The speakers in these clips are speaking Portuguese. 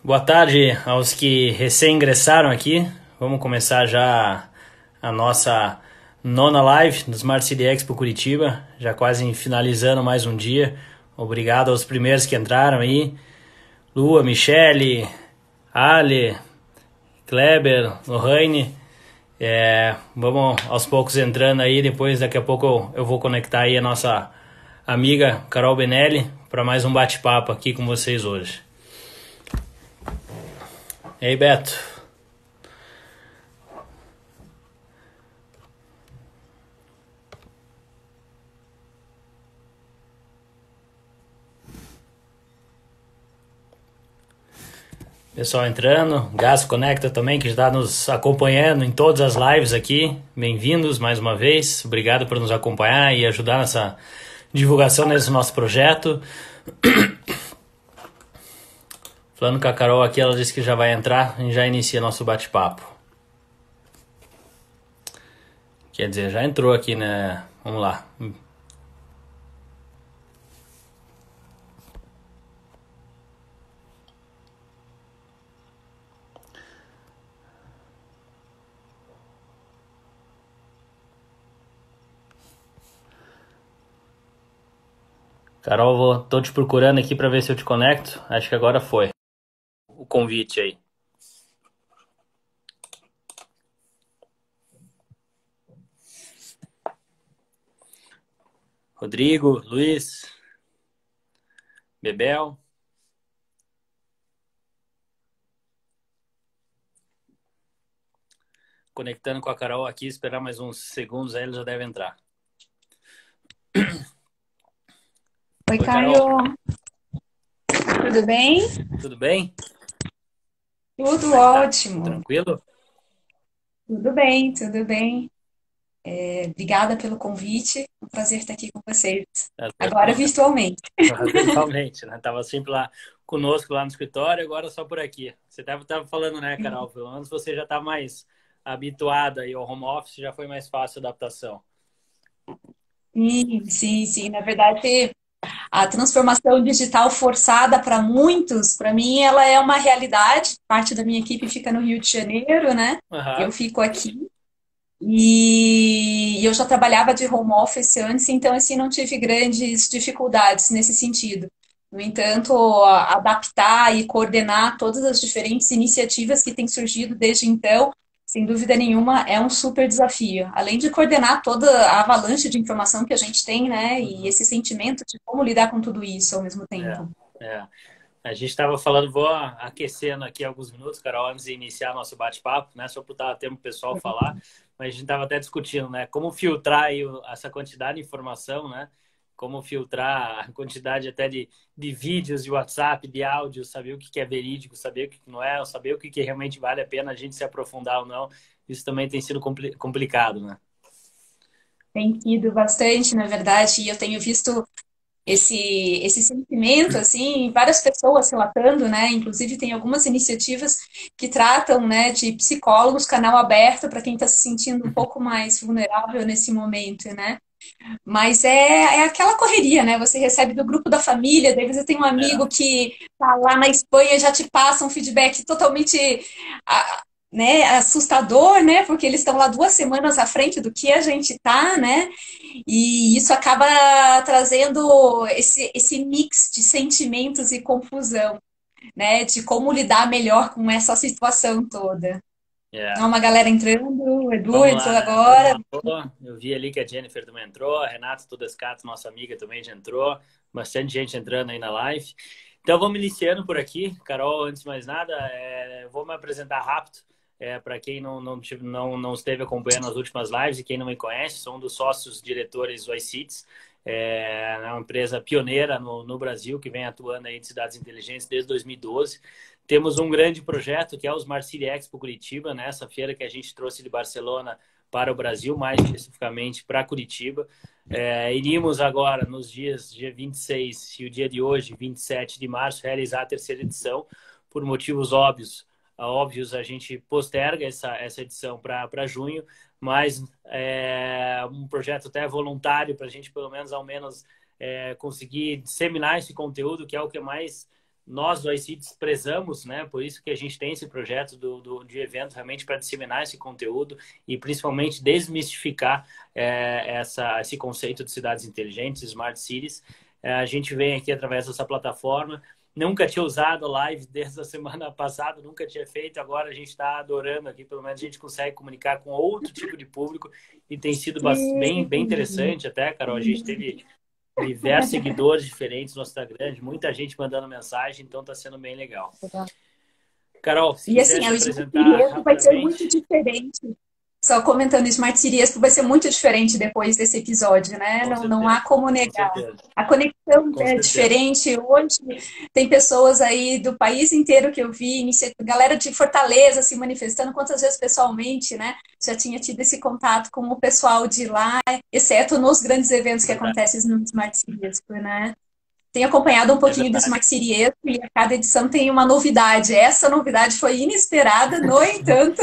Boa tarde aos que recém-ingressaram aqui. Vamos começar já a nossa nona live do Smart City Expo Curitiba, já quase finalizando mais um dia. Obrigado aos primeiros que entraram aí. Lua, Michele, Ale, Kleber, Lohane. Vamos aos poucos entrando aí, depois daqui a pouco eu vou conectar aí a nossa amiga Carol Benelli para mais um bate-papo aqui com vocês hoje. E aí, Beto? Pessoal entrando, Gás Conecta também, que está nos acompanhando em todas as lives aqui. Bem-vindos mais uma vez. Obrigado por nos acompanhar e ajudar nessa divulgação nesse nosso projeto. Falando com a Carol aqui, ela disse que já vai entrar e já inicia nosso bate-papo. Quer dizer, já entrou aqui, né? Vamos lá. Carol, tô te procurando aqui para ver se eu te conecto. Acho que agora foi o convite aí. Rodrigo, Luiz, Bebel. Conectando com a Carol aqui, esperar mais uns segundos, aí ela já deve entrar. Oi, Oi, Caio. Carol. Tudo bem? Tudo bem? Tudo Como é que tá? ótimo. Tranquilo? Tudo bem, tudo bem. Obrigada pelo convite. Um prazer estar aqui com vocês. Prazer Agora todo. virtualmente. Virtualmente, né? Tava sempre lá conosco lá no escritório, agora só por aqui. Você tava falando, né, Carol? Pelo menos você já tá mais habituada aí ao home office, já foi mais fácil a adaptação. Sim, sim, sim. Na verdade, a transformação digital forçada para muitos, para mim, ela é uma realidade. Parte da minha equipe fica no Rio de Janeiro, né? Eu Aham. fico aqui. E eu já trabalhava de home office antes, então assim não tive grandes dificuldades nesse sentido. No entanto, adaptar e coordenar todas as diferentes iniciativas que têm surgido desde então, sem dúvida nenhuma, é um super desafio. Além de coordenar toda a avalanche de informação que a gente tem, né, e Uhum. esse sentimento de como lidar com tudo isso ao mesmo É, tempo. é. A gente estava falando, vou aquecendo aqui alguns minutos, Carol, antes de iniciar nosso bate-papo, né? Só para dar tempo o pessoal falar, mas a gente estava até discutindo, né? Como filtrar aí essa quantidade de informação, né? Como filtrar a quantidade até de vídeos de WhatsApp, de áudio, saber o que é verídico, saber o que não é, saber o que realmente vale a pena a gente se aprofundar ou não. Isso também tem sido complicado, né? Tem sido bastante, na verdade, e eu tenho visto esse sentimento, assim, várias pessoas relatando, né? Inclusive tem algumas iniciativas que tratam, né, de psicólogos, canal aberto para quem está se sentindo um pouco mais vulnerável nesse momento, né? Mas é aquela correria, né? Você recebe do grupo da família, daí você tem um amigo É, que tá lá na Espanha e já te passa um feedback totalmente né, assustador, né? Porque eles estão lá 2 semanas à frente do que a gente tá, né? E isso acaba trazendo esse mix de sentimentos e confusão, né? De como lidar melhor com essa situação toda. Ó, é. uma galera entrando, o Edu Vamos lá, entrou né? A turma agora. andou. Eu vi ali que a Jennifer também entrou, a Renata Tudescato, nossa amiga, também já entrou. Bastante gente entrando aí na live. Então vamos iniciando por aqui. Carol, antes de mais nada, vou me apresentar rápido. Para quem não esteve acompanhando as últimas lives e quem não me conhece, sou um dos sócios diretores do iCities. É uma empresa pioneira no Brasil que vem atuando aí de cidades inteligentes desde 2012. Temos um grande projeto que é o Smart City Expo Curitiba, né? Essa feira que a gente trouxe de Barcelona para o Brasil, mais especificamente para Curitiba. Iríamos agora, nos dias dia 26 e o dia de hoje, 27 de março, realizar a terceira edição. Por motivos óbvios a gente posterga essa edição para junho, mas é um projeto até voluntário para a gente, pelo menos, conseguir disseminar esse conteúdo, que é o que mais nós do iCities prezamos, né? Por isso que a gente tem esse projeto de evento realmente para disseminar esse conteúdo e principalmente desmistificar esse conceito de cidades inteligentes, Smart Cities. A gente vem aqui através dessa plataforma. Nunca tinha usado live desde a semana passada, nunca tinha feito. Agora a gente está adorando aqui, pelo menos a gente consegue comunicar com outro tipo de público e tem sido bem interessante até, Carol. A gente teve diversos seguidores diferentes no Instagram, muita gente mandando mensagem, então está sendo bem legal. Carol, se quiser se apresentar vai ser muito diferente. Só comentando, Smart City Expo vai ser muito diferente depois desse episódio, né? Não há como negar. A conexão é diferente. Hoje tem pessoas aí do país inteiro que eu vi, galera de Fortaleza se manifestando, quantas vezes pessoalmente, né? Já tinha tido esse contato com o pessoal de lá, exceto nos grandes eventos que acontecem no Smart City Expo, né? Tenho acompanhado um pouquinho do Smart City Expo e a cada edição tem uma novidade. Essa novidade foi inesperada, no entanto...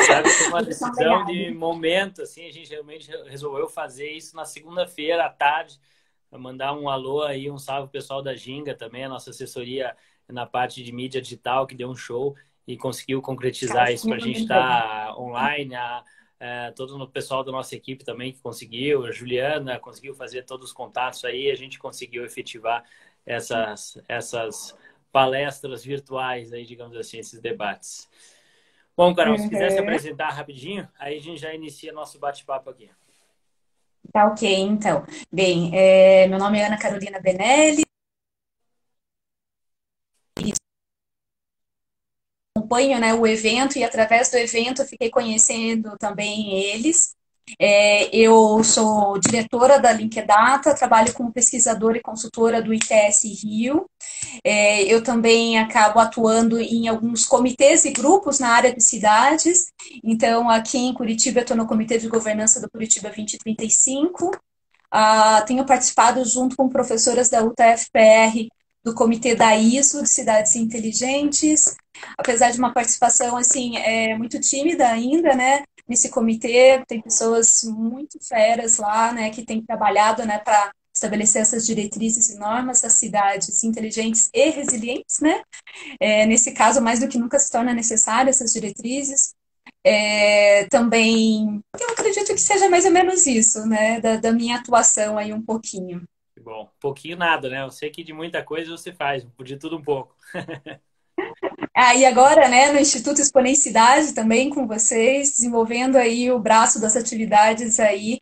sabe que uma decisão de momento, assim, a gente realmente resolveu fazer isso na segunda-feira à tarde, para mandar um alô aí, um salve pro pessoal da Ginga também, a nossa assessoria na parte de mídia digital, que deu um show e conseguiu concretizar isso para a gente estar online, todo o pessoal da nossa equipe também que conseguiu, a Juliana conseguiu fazer todos os contatos aí, a gente conseguiu efetivar essas palestras virtuais aí, digamos assim, esses debates. Bom, Carol, se quiser se apresentar rapidinho, aí a gente já inicia nosso bate-papo aqui. Tá ok, então. Bem, meu nome é Ana Carolina Benelli. Acompanho, né, o evento e através do evento eu fiquei conhecendo também eles. Eu sou diretora da Linkedata, trabalho como pesquisadora e consultora do ITS Rio. Eu também acabo atuando em alguns comitês e grupos na área de cidades. Então, aqui em Curitiba, eu estou no Comitê de Governança do Curitiba 2035. Tenho participado junto com professoras da UTFPR do Comitê da ISO, de Cidades Inteligentes. Apesar de uma participação assim, muito tímida ainda, né? Nesse comitê, tem pessoas muito feras lá, né, que têm trabalhado, né, para estabelecer essas diretrizes e normas das cidades inteligentes e resilientes, né? Nesse caso, mais do que nunca se torna necessário essas diretrizes. Também, eu acredito que seja mais ou menos isso, né? Da minha atuação aí um pouquinho. Bom, pouquinho nada, né? Eu sei que de muita coisa você faz, de tudo um pouco. E agora, né, no Instituto Exponencialidade também com vocês, desenvolvendo aí o braço das atividades aí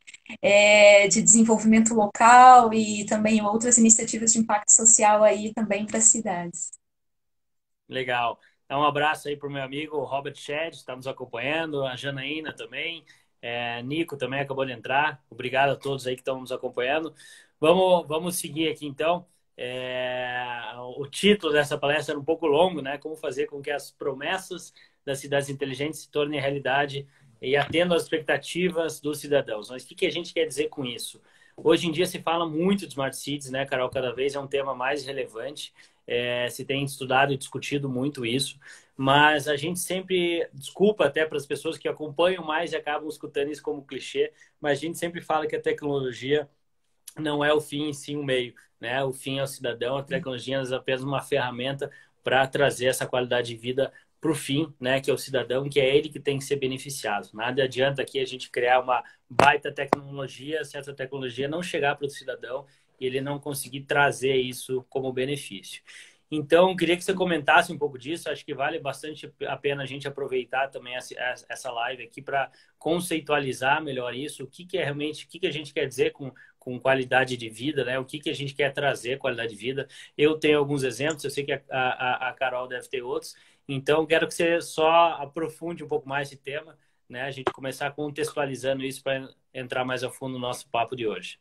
de desenvolvimento local e também outras iniciativas de impacto social aí também para as cidades. Legal. Então, um abraço aí para o meu amigo Robert Shed, que está nos acompanhando, a Janaína também, Nico também acabou de entrar. Obrigado a todos aí que estão nos acompanhando. Vamos seguir aqui, então. O título dessa palestra era um pouco longo, né? Como fazer com que as promessas das cidades inteligentes se tornem realidade e atendam às expectativas dos cidadãos. Mas o que a gente quer dizer com isso? Hoje em dia se fala muito de Smart Cities, né, Carol? Cada vez é um tema mais relevante. Se tem estudado e discutido muito isso, mas a gente sempre, desculpa até para as pessoas que acompanham mais e acabam escutando isso como clichê, mas a gente sempre fala que a tecnologia não é o fim, sim o meio, né? O fim é o cidadão, a tecnologia é apenas uma ferramenta para trazer essa qualidade de vida para o fim, né? Que é o cidadão, que é ele que tem que ser beneficiado. Nada adianta aqui a gente criar uma baita tecnologia se essa tecnologia não chegar para o cidadão e ele não conseguir trazer isso como benefício. Então, queria que você comentasse um pouco disso. Acho que vale bastante a pena a gente aproveitar também essa live aqui para conceitualizar melhor isso. O que é realmente, o que a gente quer dizer com qualidade de vida, né? O que a gente quer trazer qualidade de vida. Eu tenho alguns exemplos, eu sei que a Carol deve ter outros. Então, quero que você só aprofunde um pouco mais esse tema, né? A gente começar contextualizando isso para entrar mais a fundo no nosso papo de hoje.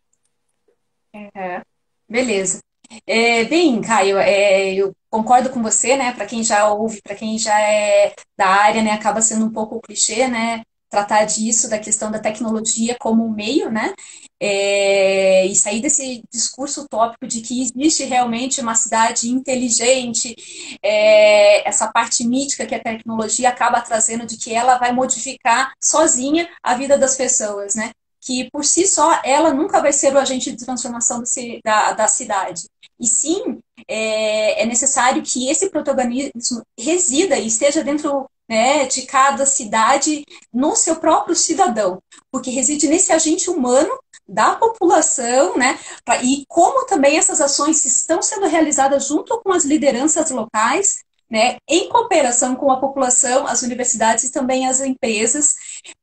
Beleza. Bem, Caio, eu concordo com você, né? Para quem já ouve, para quem já é da área, né? Acaba sendo um pouco clichê, né? Tratar disso, da questão da tecnologia como um meio, né? E sair desse discurso utópico de que existe realmente uma cidade inteligente, essa parte mítica que a tecnologia acaba trazendo de que ela vai modificar sozinha a vida das pessoas, né? Que por si só ela nunca vai ser o agente de transformação da cidade. E sim, é necessário que esse protagonismo resida e esteja dentro, né, de cada cidade, no seu próprio cidadão, porque reside nesse agente humano da população, né? E como também essas ações estão sendo realizadas junto com as lideranças locais, né, em cooperação com a população, as universidades e também as empresas,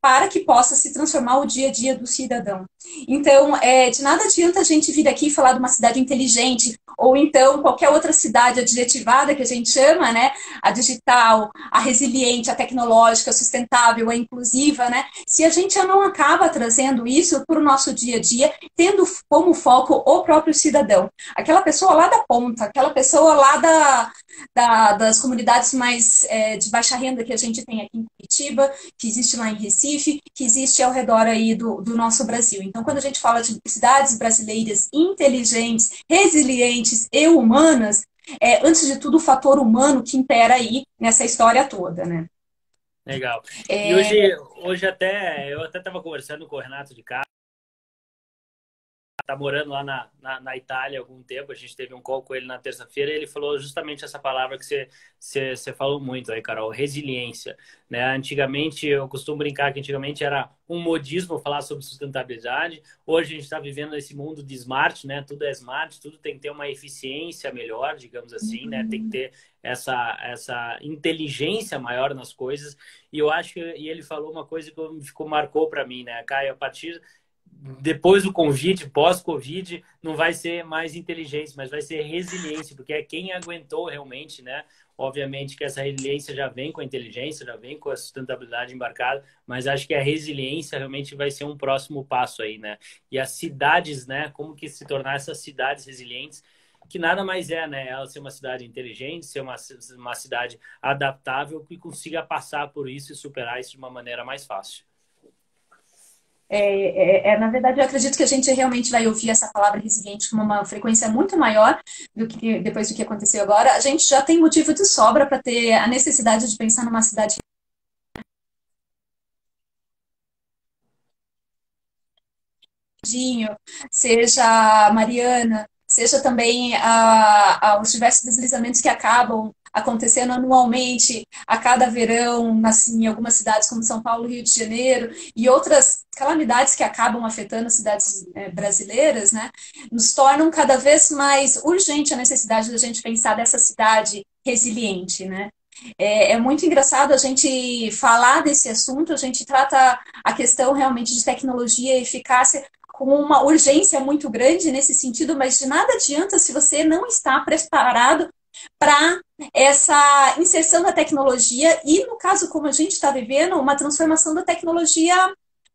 para que possa se transformar o dia a dia do cidadão. Então, de nada adianta a gente vir aqui e falar de uma cidade inteligente, ou então qualquer outra cidade adjetivada que a gente chama, né? A digital, a resiliente, a tecnológica, a sustentável, a inclusiva, né? Se a gente não acaba trazendo isso para o nosso dia a dia, tendo como foco o próprio cidadão. Aquela pessoa lá da ponta, aquela pessoa lá das comunidades mais de baixa renda que a gente tem aqui em Curitiba, que existe lá em Recife, que existe ao redor aí do nosso Brasil. Então, quando a gente fala de cidades brasileiras inteligentes, resilientes e humanas, antes de tudo, o fator humano que impera aí nessa história toda, né? Legal. E hoje eu até estava conversando com o Renato de Castro, tá morando lá na Itália há algum tempo. A gente teve um call com ele na terça-feira e ele falou justamente essa palavra que você falou muito aí, Carol, resiliência. Né? Antigamente, eu costumo brincar que antigamente era um modismo falar sobre sustentabilidade. Hoje a gente está vivendo esse mundo de smart, né? Tudo é smart, tudo tem que ter uma eficiência melhor, digamos assim, né? Tem que ter essa inteligência maior nas coisas. E eu acho e ele falou uma coisa que marcou para mim, né, Caio? A partir depois do Covid, pós-Covid, não vai ser mais inteligência, mas vai ser resiliência, porque é quem aguentou realmente, né? Obviamente que essa resiliência já vem com a inteligência, já vem com a sustentabilidade embarcada, mas acho que a resiliência realmente vai ser um próximo passo aí, né? E as cidades, né? Como que se tornar essas cidades resilientes, que nada mais é, né? Ela ser uma cidade inteligente, ser uma cidade adaptável que consiga passar por isso e superar isso de uma maneira mais fácil. Na verdade, eu acredito que a gente realmente vai ouvir essa palavra resiliente com uma frequência muito maior do que depois do que aconteceu agora. A gente já tem motivo de sobra para ter a necessidade de pensar numa cidade seja Mariana, seja também os diversos deslizamentos que acabam acontecendo anualmente a cada verão em algumas cidades como São Paulo, Rio de Janeiro e outras calamidades que acabam afetando as cidades brasileiras, né, nos tornam cada vez mais urgente a necessidade da gente pensar dessa cidade resiliente, né? É muito engraçado a gente falar desse assunto, a gente trata a questão realmente de tecnologia e eficácia com uma urgência muito grande nesse sentido, mas de nada adianta se você não está preparado para essa inserção da tecnologia e, no caso, como a gente está vivendo, uma transformação da tecnologia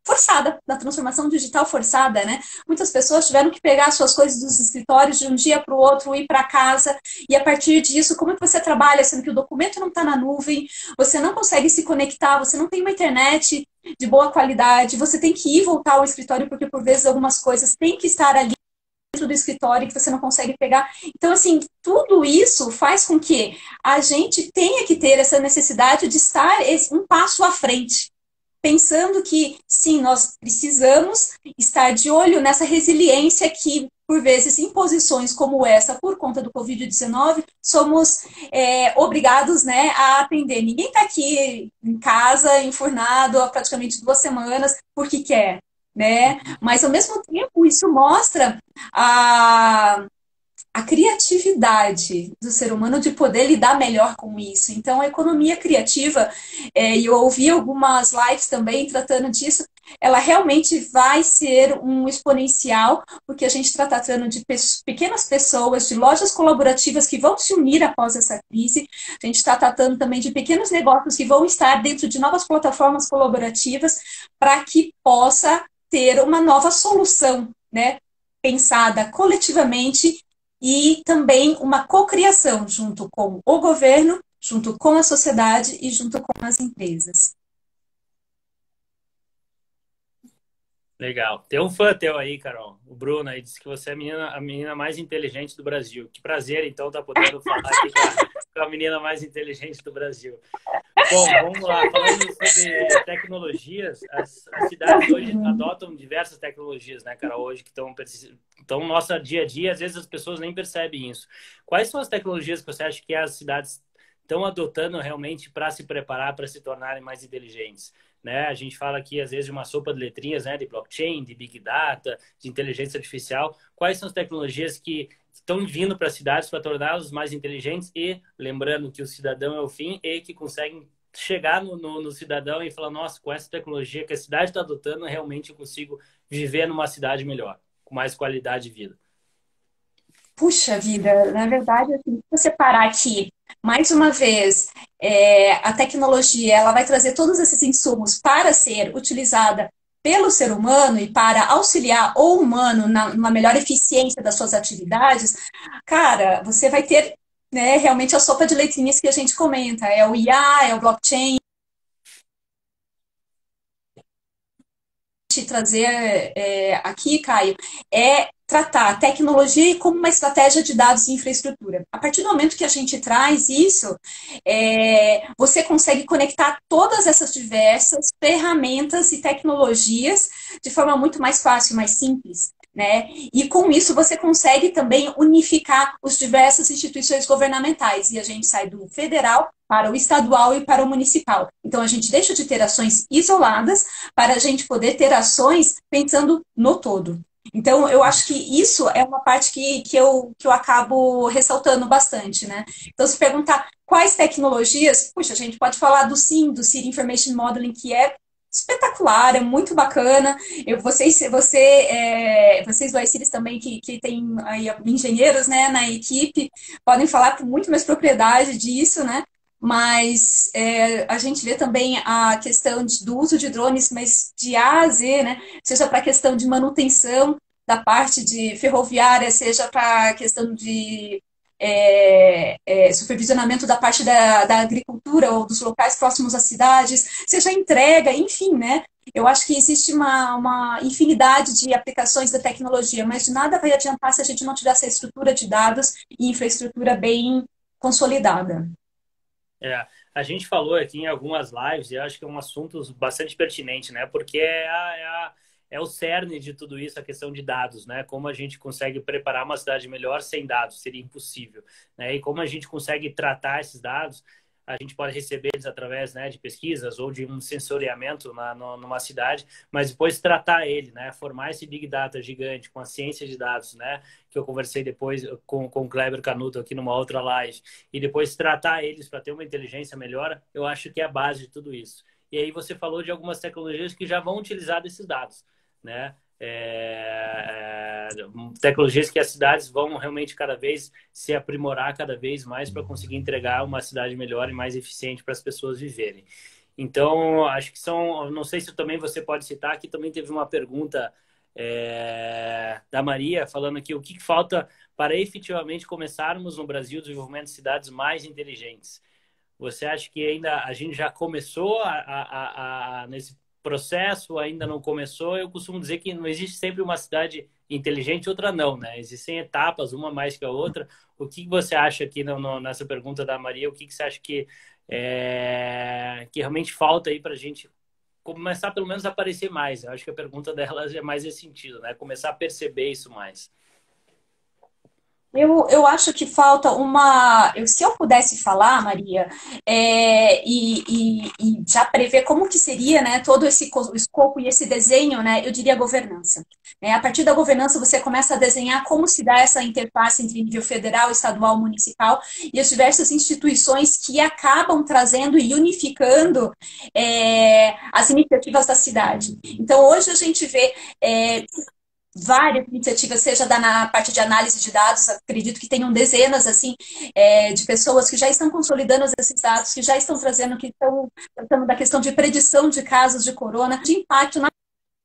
forçada, da transformação digital forçada, né? Muitas pessoas tiveram que pegar suas coisas dos escritórios de um dia para o outro, ir para casa, e a partir disso, como é que você trabalha, sendo que o documento não está na nuvem, você não consegue se conectar, você não tem uma internet de boa qualidade, você tem que ir voltar ao escritório, porque por vezes algumas coisas têm que estar ali dentro do escritório que você não consegue pegar. Então, assim, tudo isso faz com que a gente tenha que ter essa necessidade de estar um passo à frente, pensando que, sim, nós precisamos estar de olho nessa resiliência que, por vezes, em posições como essa, por conta do Covid-19, somos obrigados, né, a atender. Ninguém está aqui em casa, enfurnado há praticamente 2 semanas, porque quer, né? Mas, ao mesmo tempo, isso mostra a criatividade do ser humano de poder lidar melhor com isso. Então, a economia criativa, e eu ouvi algumas lives também tratando disso, ela realmente vai ser um exponencial, porque a gente está tratando de pequenas pessoas, de lojas colaborativas que vão se unir após essa crise, a gente está tratando também de pequenos negócios que vão estar dentro de novas plataformas colaborativas para que possa ter uma nova solução, né, pensada coletivamente e também uma cocriação junto com o governo, junto com a sociedade e junto com as empresas. Legal. Tem um fã teu aí, Carol. O Bruno aí disse que você é a menina mais inteligente do Brasil. Que prazer, então, estar podendo falar aqui com a menina mais inteligente do Brasil. Bom, vamos lá. Falando sobre tecnologias, as cidades hoje adotam diversas tecnologias, né, Carol? Hoje que estão Então, nosso dia a dia, às vezes as pessoas nem percebem isso. Quais são as tecnologias que você acha que as cidades estão adotando realmente para se preparar, para se tornarem mais inteligentes? Né? A gente fala aqui, às vezes, de uma sopa de letrinhas, né? De blockchain, de big data, de inteligência artificial. Quais são as tecnologias que estão vindo para as cidades para torná-las mais inteligentes e, lembrando que o cidadão é o fim, e que conseguem chegar no cidadão e falar, nossa, com essa tecnologia que a cidade está adotando, realmente eu consigo viver numa cidade melhor, com mais qualidade de vida. Puxa vida, na verdade, assim, se você parar aqui, mais uma vez, a tecnologia ela vai trazer todos esses insumos para ser utilizada pelo ser humano e para auxiliar o humano numa melhor eficiência das suas atividades, cara, você vai ter, né, realmente a sopa de letrinhas que a gente comenta, é o IA, é o blockchain, trazer aqui, Caio, é tratar a tecnologia como uma estratégia de dados e infraestrutura. A partir do momento que a gente traz isso, você consegue conectar todas essas diversas ferramentas e tecnologias de forma muito mais fácil, mais simples. Né? E com isso você consegue também unificar as diversas instituições governamentais. E a gente sai do federal para o estadual e para o municipal. Então a gente deixa de ter ações isoladas para a gente poder ter ações pensando no todo. Então, eu acho que isso é uma parte que eu acabo ressaltando bastante, né? Então, se perguntar quais tecnologias, puxa, a gente pode falar do SIM, do City Information Modeling, que é espetacular, é muito bacana. Vocês do iCities também, que tem aí engenheiros, né, na equipe, podem falar com muito mais propriedade disso, né? Mas a gente vê também a questão do uso de drones, mas de A a Z, né? Seja para a questão de manutenção da parte de ferroviária, seja para a questão de supervisionamento da parte da agricultura ou dos locais próximos às cidades, seja entrega, enfim, né? Eu acho que existe uma infinidade de aplicações da tecnologia, mas de nada vai adiantar se a gente não tiver essa estrutura de dados e infraestrutura bem consolidada. A gente falou aqui em algumas lives, e eu acho que é um assunto bastante pertinente, né? Porque é o cerne de tudo isso, a questão de dados, né? Como a gente consegue preparar uma cidade melhor sem dados, seria impossível, né? E como a gente consegue tratar esses dados, a gente pode receber eles através, né, de pesquisas ou de um sensoriamento numa cidade, mas depois tratar ele, né? Formar esse Big Data gigante com a ciência de dados, né? Que eu conversei depois com o Kleber Canuto aqui numa outra live, e depois tratar eles para ter uma inteligência melhor, eu acho que é a base de tudo isso. E aí você falou de algumas tecnologias que já vão utilizar desses dados, né? Tecnologias que as cidades vão realmente cada vez se aprimorar cada vez mais para conseguir entregar uma cidade melhor e mais eficiente para as pessoas viverem. Então, acho que não sei se também você pode citar, aqui também teve uma pergunta da Maria, falando aqui o que falta para efetivamente começarmos no Brasil o desenvolvimento de cidades mais inteligentes. Você acha que ainda a gente já começou nesse processo, ainda não começou? Eu costumo dizer que não existe sempre uma cidade inteligente e outra não, né? Existem etapas, uma mais que a outra. O que você acha aqui nessa pergunta da Maria? O que você acha que realmente falta aí para a gente começar pelo menos a aparecer mais? Eu acho que a pergunta dela é mais nesse sentido, né? Começar a perceber isso mais. Eu acho que falta se eu pudesse falar, Maria, e já prever como que seria, né, todo esse escopo e esse desenho, né, eu diria governança. Né? A partir da governança, você começa a desenhar como se dá essa interface entre nível federal, estadual, municipal e as diversas instituições que acabam trazendo e unificando as iniciativas da cidade. Então, hoje a gente vê várias iniciativas, seja na parte de análise de dados, acredito que tenham dezenas assim de pessoas que já estão consolidando esses dados, que já estão trazendo, que estão tratando da questão de predição de casos de corona, de impacto na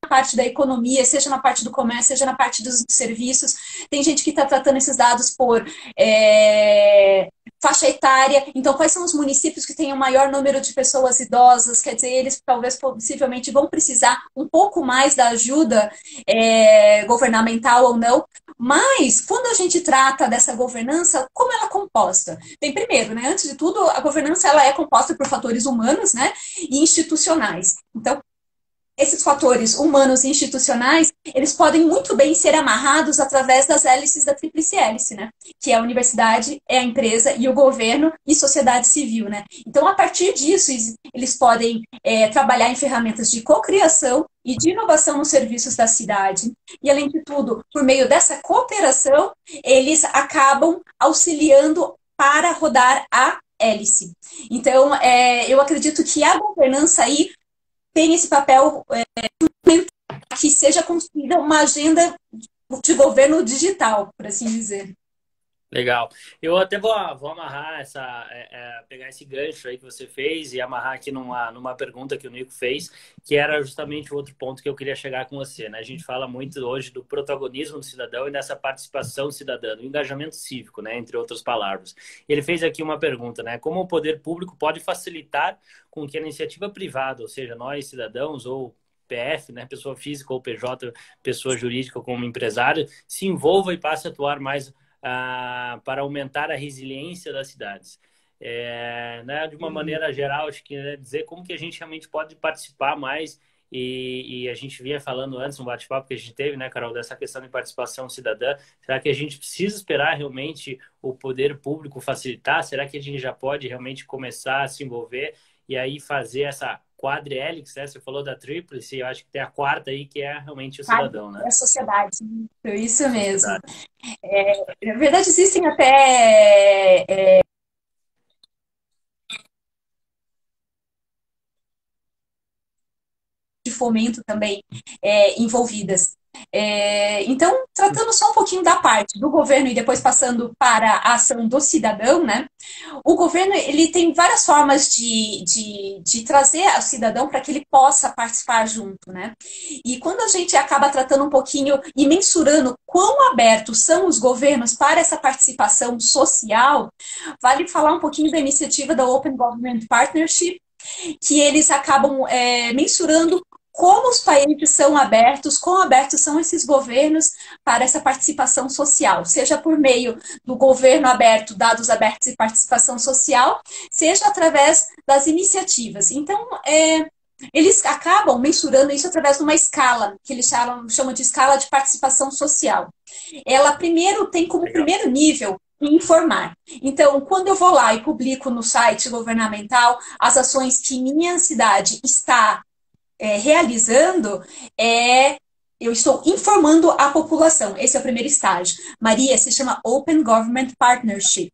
parte da economia, seja na parte do comércio, seja na parte dos serviços. Tem gente que está tratando esses dados por faixa etária. Então, quais são os municípios que têm o maior número de pessoas idosas? Quer dizer, eles talvez, possivelmente, vão precisar um pouco mais da ajuda governamental ou não. Mas, quando a gente trata dessa governança, como ela é composta? Bem, primeiro, né, antes de tudo, a governança ela é composta por fatores humanos, né, e institucionais. Então, esses fatores humanos e institucionais, eles podem muito bem ser amarrados através das hélices da tríplice hélice, né? Que é a universidade, é a empresa e o governo e sociedade civil, né? Então, a partir disso, eles podem trabalhar em ferramentas de cocriação e de inovação nos serviços da cidade. E, além de tudo, por meio dessa cooperação, eles acabam auxiliando para rodar a hélice. Então, eu acredito que a governança aí tem esse papel que seja construída uma agenda de governo digital, por assim dizer. Legal. Eu até vou amarrar pegar esse gancho aí que você fez e amarrar aqui numa pergunta que o Nico fez, que era justamente o outro ponto que eu queria chegar com você, né? A gente fala muito hoje do protagonismo do cidadão e dessa participação cidadã, do engajamento cívico, né? Entre outras palavras. Ele fez aqui uma pergunta, né? Como o poder público pode facilitar com que a iniciativa privada, ou seja, nós cidadãos ou PF, né, pessoa física ou PJ, pessoa jurídica como empresário, se envolva e passe a atuar mais para aumentar a resiliência das cidades. Né, de uma maneira geral, acho que dizer como que a gente realmente pode participar mais e a gente vinha falando antes no bate-papo que a gente teve, né, Carol, dessa questão de participação cidadã. Será que a gente precisa esperar realmente o poder público facilitar? Será que a gente já pode realmente começar a se envolver e aí fazer essa quadrihélice, né? Você falou da tríplice, eu acho que tem a quarta aí, que é realmente o cidadão, né? É a sociedade. Isso mesmo. Sociedade. Na verdade, existem até de fomento também envolvidas. Então, tratando só um pouquinho da parte do governo e depois passando para a ação do cidadão, né? O governo ele tem várias formas de trazer o cidadão para que ele possa participar junto, né? E quando a gente acaba tratando um pouquinho e mensurando quão abertos são os governos para essa participação social, vale falar um pouquinho da iniciativa da Open Government Partnership, que eles acabam mensurando como os países são abertos, quão abertos são esses governos para essa participação social, seja por meio do governo aberto, dados abertos e participação social, seja através das iniciativas. Então, eles acabam mensurando isso através de uma escala, que eles chamam de escala de participação social. Ela primeiro tem como primeiro nível informar. Então, quando eu vou lá e publico no site governamental as ações que minha cidade está realizando, eu estou informando a população. Esse é o primeiro estágio. Maria, se chama Open Government Partnership.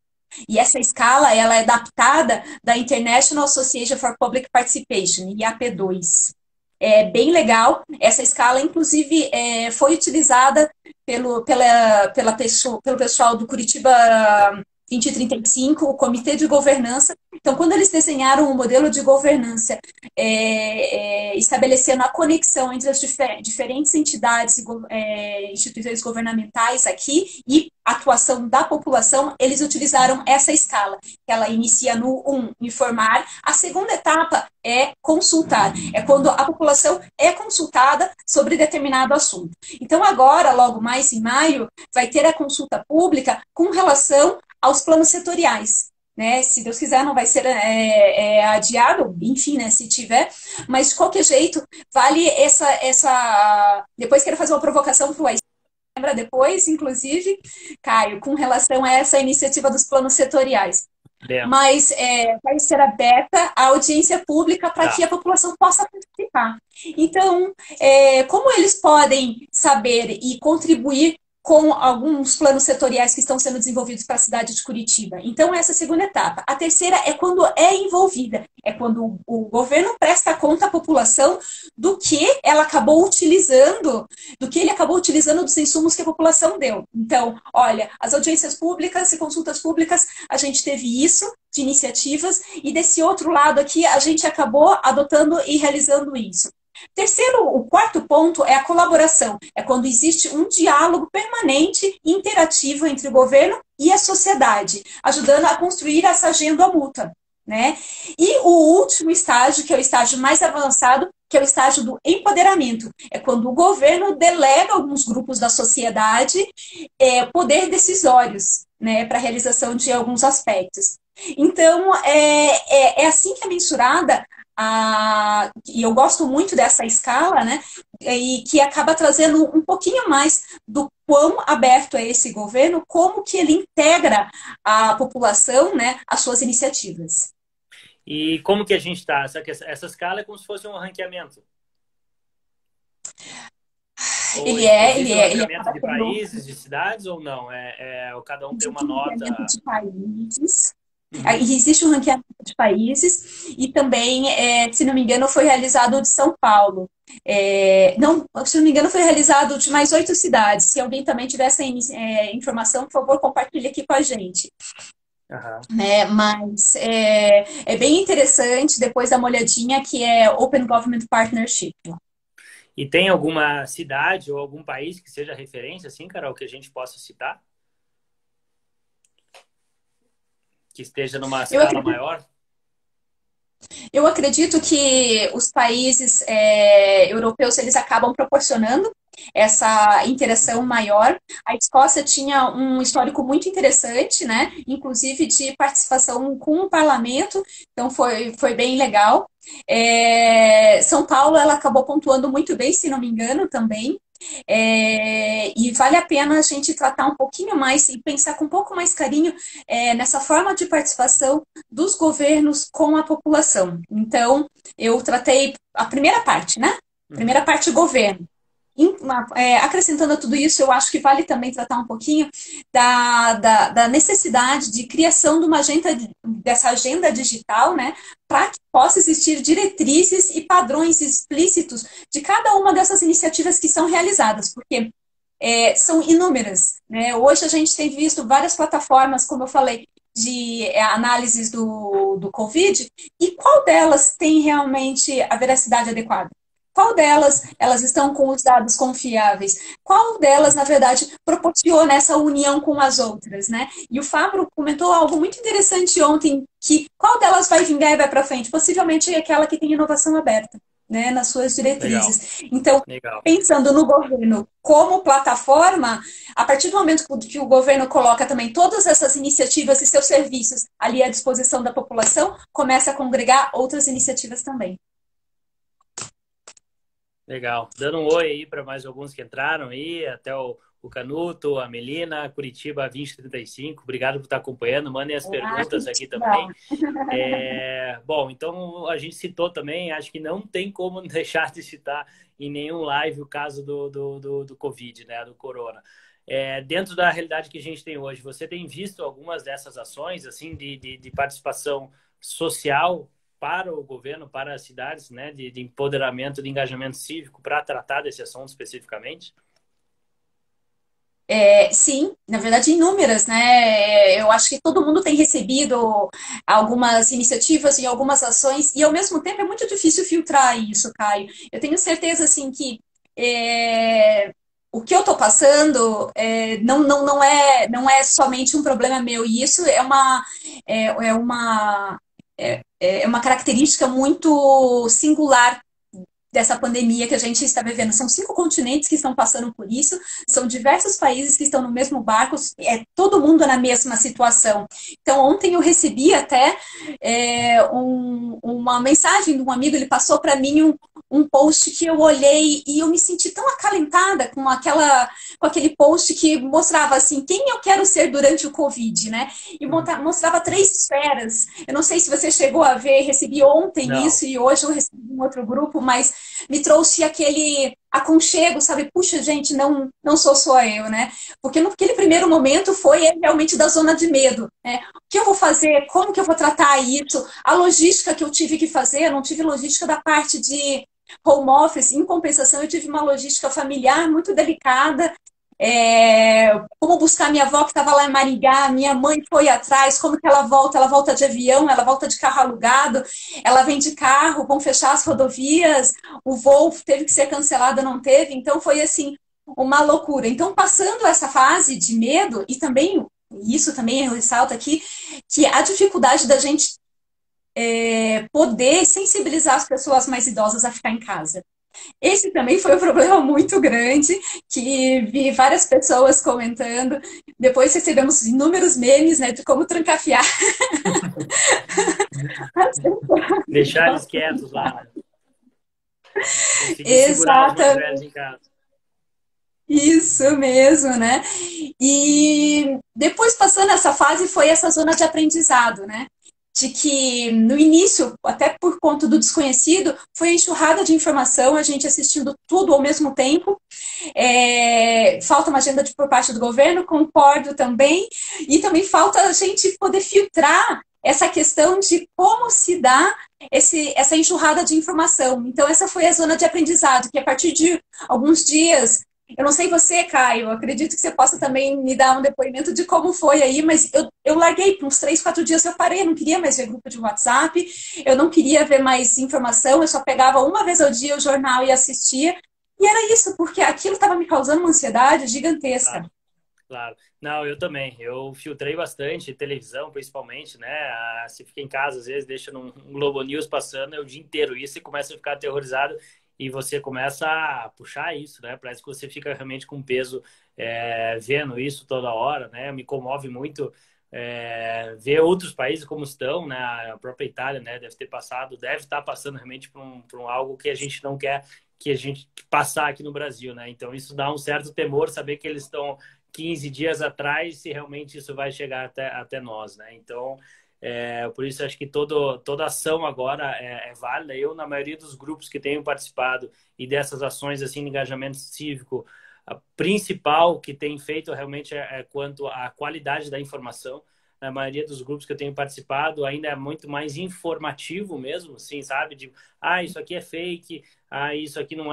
E essa escala ela é adaptada da International Association for Public Participation, IAP2. É bem legal. Essa escala, inclusive, foi utilizada pelo pessoal do Curitiba 2035, o Comitê de Governança. Então, quando eles desenharam o modelo de governança, estabelecendo a conexão entre as diferentes entidades e instituições governamentais aqui e atuação da população, eles utilizaram essa escala. Ela inicia no 1, informar. A segunda etapa é consultar. É quando a população é consultada sobre determinado assunto. Então, agora, logo mais em maio, vai ter a consulta pública com relação aos planos setoriais. Né? Se Deus quiser, não vai ser adiado, enfim, né, se tiver, mas de qualquer jeito, vale essa... Depois quero fazer uma provocação para o lembra depois, inclusive, Caio, com relação a essa iniciativa dos planos setoriais. Mas vai ser aberta a audiência pública para que a população possa participar. Então, como eles podem saber e contribuir com alguns planos setoriais que estão sendo desenvolvidos para a cidade de Curitiba. Então, essa é a segunda etapa. A terceira é quando é envolvida, é quando o governo presta conta à população do que ela acabou utilizando, do que ele acabou utilizando dos insumos que a população deu. Então, olha, as audiências públicas e consultas públicas, a gente teve isso de iniciativas, e desse outro lado aqui, a gente acabou adotando e realizando isso. O quarto ponto é a colaboração. É quando existe um diálogo permanente e interativo entre o governo e a sociedade, ajudando a construir essa agenda mútua, né? E o último estágio, que é o estágio mais avançado, que é o estágio do empoderamento. É quando o governo delega a alguns grupos da sociedade poder decisórios, né, para a realização de alguns aspectos. Então, é assim que é mensurada e eu gosto muito dessa escala, né? E que acaba trazendo um pouquinho mais do quão aberto é esse governo, como que ele integra a população, né, às suas iniciativas. E como que a gente está? Essa escala é como se fosse um ranqueamento. Ou existe um Ele ranqueamento acaba de tendo países, de cidades ou não? Cada um tem uma um nota. ranqueamento de países. Uhum. E existe um ranqueamento de países e também, se não me engano, foi realizado o de São Paulo. Não, se não me engano, foi realizado de mais 8 cidades. Se alguém também tiver essa informação, por favor, compartilhe aqui com a gente. Aham. Né? Mas é bem interessante, depois dá uma olhadinha, que é Open Government Partnership. E tem alguma cidade ou algum país que seja referência, assim, Carol, que a gente possa citar? Que esteja numa Eu escala acredito maior? Eu acredito que os países europeus eles acabam proporcionando essa interação Uhum. maior. A Escócia tinha um histórico muito interessante, né? Inclusive de participação com o parlamento, então foi bem legal. São Paulo ela acabou pontuando muito bem, se não me engano, também. E vale a pena a gente tratar um pouquinho mais e pensar com um pouco mais carinho nessa forma de participação dos governos com a população. Então, eu tratei a primeira parte, né? Primeira Uhum. parte, governo. Acrescentando a tudo isso, eu acho que vale também tratar um pouquinho da necessidade de criação de dessa agenda digital, né, para que possa existir diretrizes e padrões explícitos de cada uma dessas iniciativas que são realizadas, porque são inúmeras. Né? Hoje a gente tem visto várias plataformas, como eu falei, de análises do Covid, e qual delas tem realmente a veracidade adequada? Qual delas elas estão com os dados confiáveis? Qual delas, na verdade, proporciona essa união com as outras, né? E o Fabro comentou algo muito interessante ontem, que qual delas vai vingar e vai para frente? Possivelmente aquela que tem inovação aberta, né, nas suas Legal, diretrizes. Então, legal. pensando no governo como plataforma, a partir do momento que o governo coloca também todas essas iniciativas e seus serviços ali à disposição da população, começa a congregar outras iniciativas também. Legal. Dando um oi aí para mais alguns que entraram aí, até o Canuto, a Melina, Curitiba 2035. Obrigado por estar acompanhando. Mandem as Olá, perguntas aqui também. Curitiba. Bom, então a gente citou também, acho que não tem como deixar de citar em nenhum live o caso do Covid, né, do Corona. Dentro da realidade que a gente tem hoje, você tem visto algumas dessas ações assim de participação social para o governo, para as cidades, né, de empoderamento, de engajamento cívico para tratar desse assunto especificamente? Sim, na verdade, inúmeras, né? Eu acho que todo mundo tem recebido algumas iniciativas e algumas ações, e ao mesmo tempo é muito difícil filtrar isso, Caio. Eu tenho certeza, assim, que o que eu estou passando não é somente um problema meu, e isso é uma característica muito singular dessa pandemia que a gente está vivendo. São 5 continentes que estão passando por isso, são diversos países que estão no mesmo barco, todo mundo na mesma situação. Então, ontem eu recebi até uma mensagem de um amigo, ele passou para mim um post que eu olhei e eu me senti tão acalentada com aquele post que mostrava assim, quem eu quero ser durante o Covid, né? E Uhum. mostrava 3 esferas. Eu não sei se você chegou a ver, recebi ontem Não. isso e hoje eu recebi em outro grupo, mas me trouxe aquele aconchego, sabe? Puxa, gente, não sou só eu, né? Porque naquele primeiro momento foi realmente da zona de medo, né? O que eu vou fazer? Como que eu vou tratar isso? A logística que eu tive que fazer, eu não tive logística da parte de home office, em compensação, eu tive uma logística familiar muito delicada, como buscar minha avó que estava lá em Maringá, minha mãe foi atrás, como que ela volta de avião, ela volta de carro alugado, ela vem de carro, vão fechar as rodovias, o voo teve que ser cancelado, não teve, então foi assim, uma loucura. Então, passando essa fase de medo, e também, isso também eu ressalto aqui, que a dificuldade da gente poder sensibilizar as pessoas mais idosas a ficar em casa. Esse também foi um problema muito grande, que vi várias pessoas comentando. Depois recebemos inúmeros memes, né, de como trancafiar Deixar eles quietos lá, né? Conseguir segurar os mais Exatamente. velhos em casa. Isso mesmo, né? E depois, passando essa fase, foi essa zona de aprendizado, né? De que no início, até por conta do desconhecido, foi a enxurrada de informação, a gente assistindo tudo ao mesmo tempo. Falta uma agenda por parte do governo, concordo também. E também falta a gente poder filtrar essa questão de como se dá essa enxurrada de informação. Então, essa foi a zona de aprendizado, que a partir de alguns dias, eu não sei você, Caio, acredito que você possa também me dar um depoimento de como foi aí, mas eu larguei por uns 3, 4 dias, eu parei, eu não queria mais ver grupo de WhatsApp, eu não queria ver mais informação, eu só pegava uma vez ao dia o jornal e assistia, e era isso, porque aquilo estava me causando uma ansiedade gigantesca. Claro, claro. Não, eu também. Eu filtrei bastante, televisão principalmente, né? Se fica em casa, às vezes, deixa um Globo News passando, é o dia inteiro isso e começa a ficar aterrorizado e você começa a puxar isso, né? Parece que você fica realmente com peso vendo isso toda hora, né? Me comove muito ver outros países como estão, né? A própria Itália, né? Deve estar passando realmente por um algo que a gente não quer que a gente passar aqui no Brasil, né? Então isso dá um certo temor saber que eles estão 15 dias atrás, se realmente isso vai chegar até nós, né? Então, por isso acho que toda ação agora é válida. Eu, na maioria dos grupos que tenho participado e dessas ações assim, de engajamento cívico, a principal que tem feito realmente é quanto à qualidade da informação. Na maioria dos grupos que eu tenho participado, ainda é muito mais informativo mesmo, assim, sabe? De, isso aqui é fake, isso aqui não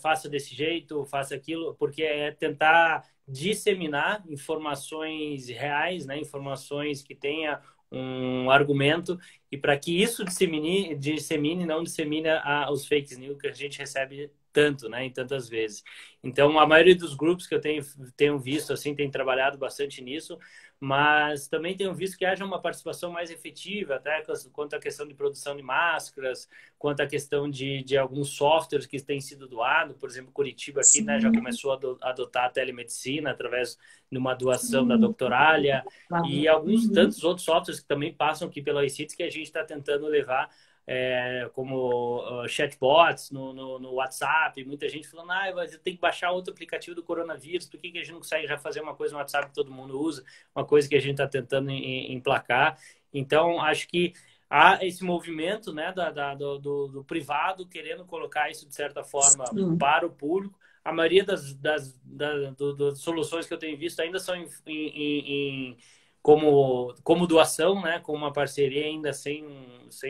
faça desse jeito, faça aquilo, porque é tentar disseminar informações reais, né? Informações que tenha um argumento e para que isso não dissemine os fake news que a gente recebe tanto, né? Em tantas vezes. Então, a maioria dos grupos que eu tenho visto, assim, tem trabalhado bastante nisso, mas também tenho visto que haja uma participação mais efetiva, até quanto à questão de produção de máscaras, quanto à questão de alguns softwares que têm sido doados. Por exemplo, Curitiba aqui, né, já Sim, começou a adotar a telemedicina através de uma doação da sim. Doctoralia e alguns Uhum. tantos outros softwares que também passam aqui pela iCities que a gente está tentando levar como chatbots no WhatsApp, muita gente falando, mas eu tenho que baixar outro aplicativo do coronavírus, por que a gente não consegue já fazer uma coisa no WhatsApp que todo mundo usa, uma coisa que a gente está tentando emplacar. Então, acho que há esse movimento, né, do privado querendo colocar isso de certa forma Sim. para o público. A maioria das soluções que eu tenho visto ainda são como doação, né? Como uma parceria ainda sem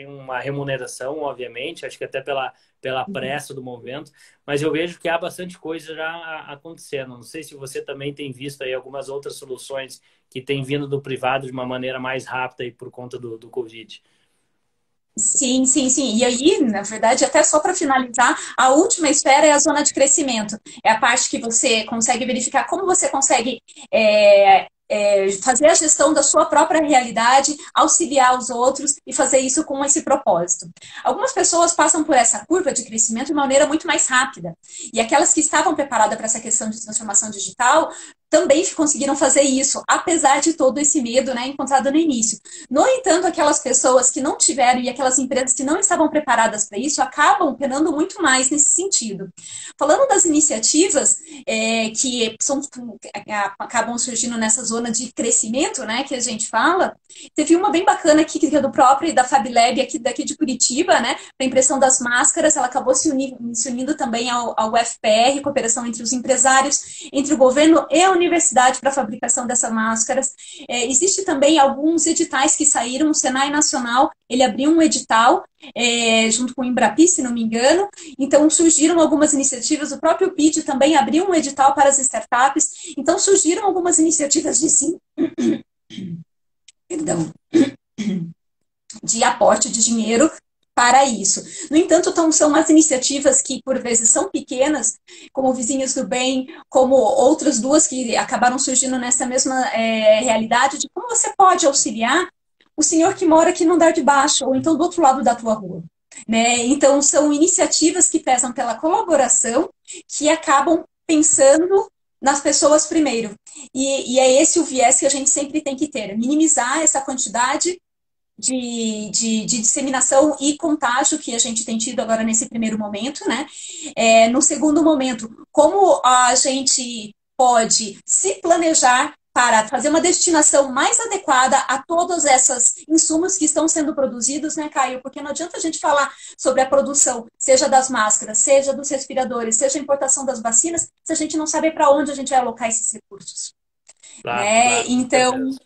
uma remuneração, obviamente, acho que até pela pressa do movimento, mas eu vejo que há bastante coisa já acontecendo. Não sei se você também tem visto aí algumas outras soluções que têm vindo do privado de uma maneira mais rápida aí por conta do Covid. Sim, sim, sim. E aí, na verdade, até só para finalizar, a última esfera é a zona de crescimento. É a parte que você consegue verificar como você consegue fazer a gestão da sua própria realidade, auxiliar os outros e fazer isso com esse propósito. Algumas pessoas passam por essa curva de crescimento de maneira muito mais rápida. E aquelas que estavam preparadas para essa questão de transformação digital também conseguiram fazer isso, apesar de todo esse medo, né, encontrado no início. No entanto, aquelas pessoas que não tiveram e aquelas empresas que não estavam preparadas para isso acabam penando muito mais nesse sentido. Falando das iniciativas acabam surgindo nessa zona de crescimento, né, que a gente fala, teve uma bem bacana aqui, que é do próprio da FabLab daqui de Curitiba, né, para a impressão das máscaras, ela acabou se unindo também ao UFPR, cooperação entre os empresários, entre o governo e a universidade para a fabricação dessas máscaras. Existe também alguns editais que saíram, o Senai Nacional, ele abriu um edital junto com o Embrapi, se não me engano. Então surgiram algumas iniciativas, o próprio PID também abriu um edital para as startups. Então surgiram algumas iniciativas perdão, de aporte de dinheiro para isso. No entanto, são as iniciativas que, por vezes, são pequenas, como Vizinhos do Bem, como outras duas que acabaram surgindo nessa mesma realidade, de como você pode auxiliar o senhor que mora aqui no andar de baixo, ou então do outro lado da tua rua. Né? Então, são iniciativas que pesam pela colaboração, que acabam pensando nas pessoas primeiro. E é esse o viés que a gente sempre tem que ter, minimizar essa quantidade de disseminação e contágio que a gente tem tido agora nesse primeiro momento, né? No segundo momento, como a gente pode se planejar para fazer uma destinação mais adequada a todos esses insumos que estão sendo produzidos, né, Caio? Porque não adianta a gente falar sobre a produção, seja das máscaras, seja dos respiradores, seja a importação das vacinas, se a gente não saber para onde a gente vai alocar esses recursos, Claro, né? claro, com Então, certeza.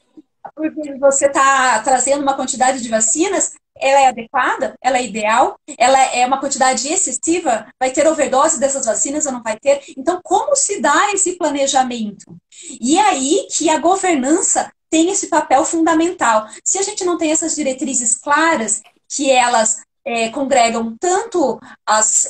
porque você está trazendo uma quantidade de vacinas, ela é adequada, ela é ideal, ela é uma quantidade excessiva, vai ter overdose dessas vacinas ou não vai ter? Então, como se dá esse planejamento? E é aí que a governança tem esse papel fundamental. Se a gente não tem essas diretrizes claras, que elas congregam tanto as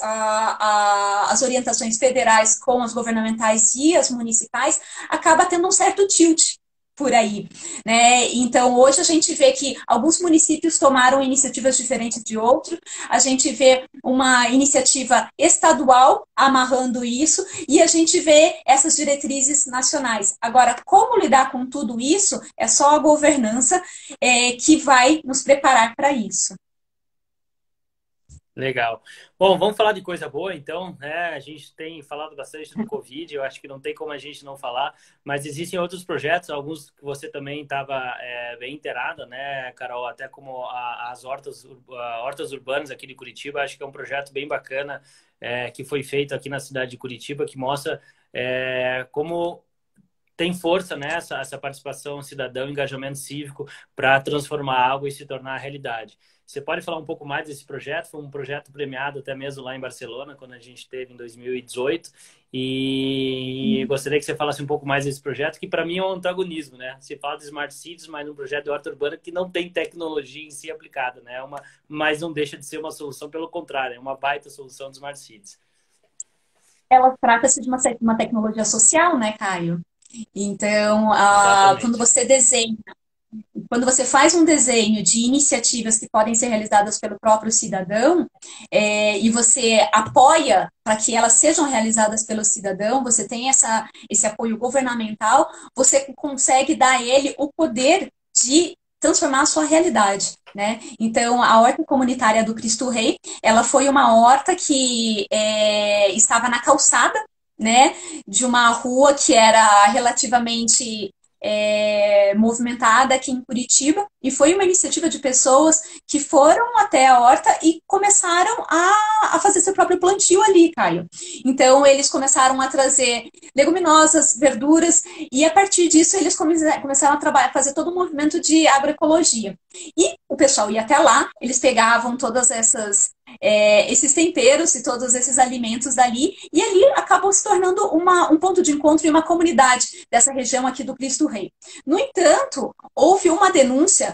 orientações federais com as governamentais e as municipais, acaba tendo um certo tilt por aí, né? Então, hoje a gente vê que alguns municípios tomaram iniciativas diferentes de outros, a gente vê uma iniciativa estadual amarrando isso e a gente vê essas diretrizes nacionais. Agora, como lidar com tudo isso é só a governança que vai nos preparar para isso. Legal. Bom, vamos falar de coisa boa, então, né? A gente tem falado bastante do Covid, eu acho que não tem como a gente não falar, mas existem outros projetos, alguns que você também estava bem inteirada, né, Carol? Até como as hortas urbanas aqui de Curitiba, acho que é um projeto bem bacana que foi feito aqui na cidade de Curitiba, que mostra como tem força nessa essa participação cidadã, engajamento cívico para transformar algo e se tornar realidade. Você pode falar um pouco mais desse projeto? Foi um projeto premiado até mesmo lá em Barcelona, quando a gente teve em 2018. E gostaria que você falasse um pouco mais desse projeto, que para mim é um antagonismo, né? Se fala de Smart Cities, mas um projeto de horta urbana que não tem tecnologia em si aplicada, né? Mas não deixa de ser uma solução, pelo contrário, é uma baita solução de Smart Cities. Ela trata-se de uma tecnologia social, né, Caio? Então, quando Exatamente. você desenha, quando você faz um desenho de iniciativas que podem ser realizadas pelo próprio cidadão, e você apoia para que elas sejam realizadas pelo cidadão, você tem esse apoio governamental, você consegue dar a ele o poder de transformar a sua realidade. Né? Então, a horta comunitária do Cristo Rei, ela foi uma horta que estava na calçada, né, de uma rua que era relativamente movimentada aqui em Curitiba, e foi uma iniciativa de pessoas que foram até a horta e começaram a fazer seu próprio plantio ali, Caio. Então, eles começaram a trazer leguminosas, verduras, e a partir disso eles começaram a trabalhar, fazer todo o movimento de agroecologia. E o pessoal ia até lá, eles pegavam todas esses temperos e todos esses alimentos dali, e ali acabou se tornando um ponto de encontro e uma comunidade dessa região aqui do Cristo Rei. No entanto, houve uma denúncia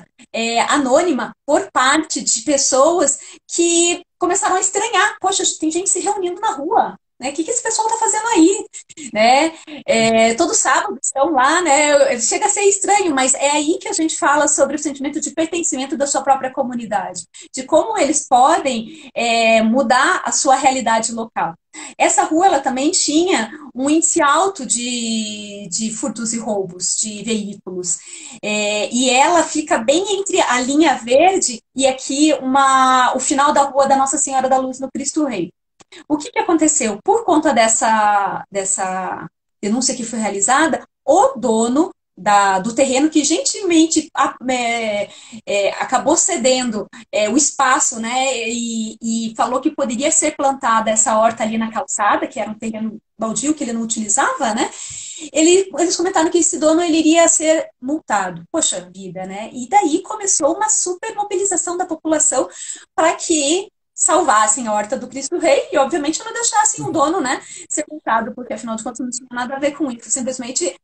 anônima por parte de pessoas que começaram a estranhar. Poxa, tem gente se reunindo na rua. Né? O que esse pessoal está fazendo aí? Né? Todo sábado estão lá, né? Chega a ser estranho, mas é aí que a gente fala sobre o sentimento de pertencimento da sua própria comunidade, de como eles podem mudar a sua realidade local. Essa rua ela também tinha um índice alto de furtos e roubos de veículos. E ela fica bem entre a linha verde e aqui o final da rua da Nossa Senhora da Luz no Cristo Rei. O que aconteceu? Por conta dessa denúncia que foi realizada, o dono do terreno, que gentilmente acabou cedendo o espaço, né, e falou que poderia ser plantada essa horta ali na calçada, que era um terreno baldio que ele não utilizava, né? Eles comentaram que esse dono ele iria ser multado. Poxa vida, né? E daí começou uma super mobilização da população para que salvassem a horta do Cristo Rei e, obviamente, não deixassem o dono, né, ser multado, porque, afinal de contas, não tinha nada a ver com isso. Simplesmente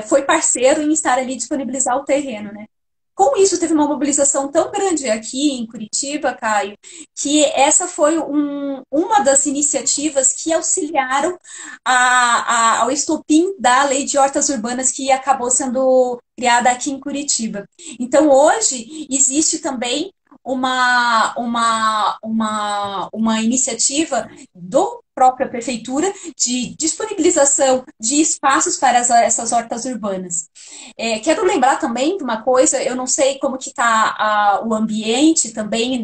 foi parceiro em estar ali disponibilizar o terreno, né. Com isso, teve uma mobilização tão grande aqui em Curitiba, Caio, que essa foi uma das iniciativas que auxiliaram ao estopim da lei de hortas urbanas que acabou sendo criada aqui em Curitiba. Então, hoje, existe também uma iniciativa do própria prefeitura de disponibilização de espaços para essas hortas urbanas. Quero lembrar também de uma coisa, eu não sei como que está o ambiente também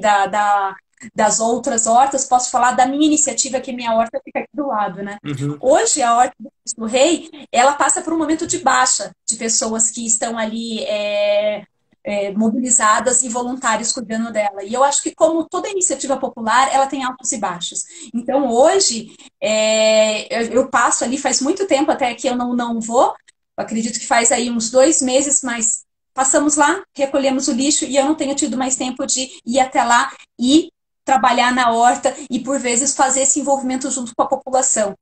das outras hortas, posso falar da minha iniciativa, que minha horta fica aqui do lado, né? Uhum. Hoje, a Horta do Cristo Rei, ela passa por um momento de baixa de pessoas que estão ali mobilizadas e voluntários cuidando dela. E eu acho que, como toda iniciativa popular, ela tem altos e baixos. Então, hoje, eu passo ali, faz muito tempo até que eu não vou, eu acredito que faz aí uns 2 meses, mas passamos lá, recolhemos o lixo e eu não tenho tido mais tempo de ir até lá e trabalhar na horta e, por vezes, fazer esse envolvimento junto com a população.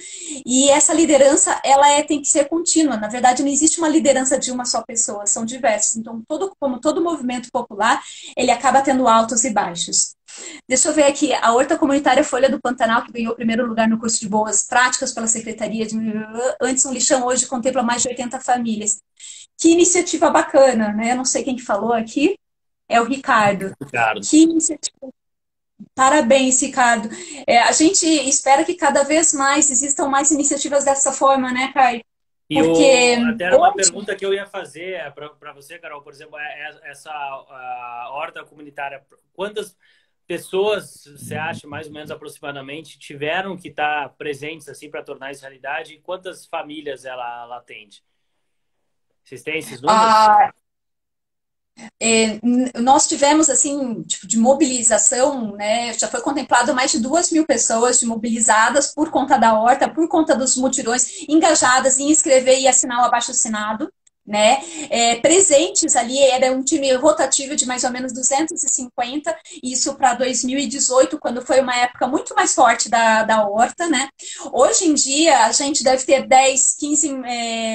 E essa liderança, tem que ser contínua. Na verdade, não existe uma liderança de uma só pessoa, são diversas. Então, como todo movimento popular, ele acaba tendo altos e baixos. Deixa eu ver aqui, a Horta Comunitária Folha do Pantanal, que ganhou o primeiro lugar no curso de Boas Práticas pela Secretaria de... Antes, um lixão hoje contempla mais de 80 famílias. Que iniciativa bacana, né? Eu não sei quem que falou aqui, é o Ricardo. Ricardo. Que iniciativa. Parabéns, Ricardo. A gente espera que cada vez mais existam mais iniciativas dessa forma, né, Caio? Porque Até era uma pergunta que eu ia fazer para você, Carol, por exemplo, essa horta comunitária, quantas pessoas você acha, mais ou menos aproximadamente, tiveram que estar presentes assim para tornar isso realidade? E quantas famílias ela atende? Vocês têm esses números? Nós tivemos, assim, tipo, de mobilização, né? Já foi contemplado mais de 2.000 pessoas mobilizadas por conta da horta, por conta dos mutirões, engajadas em escrever e assinar o abaixo-assinado, né? Presentes ali, era um time rotativo de mais ou menos 250, isso para 2018, quando foi uma época muito mais forte da horta, né? Hoje em dia, a gente deve ter 10, 15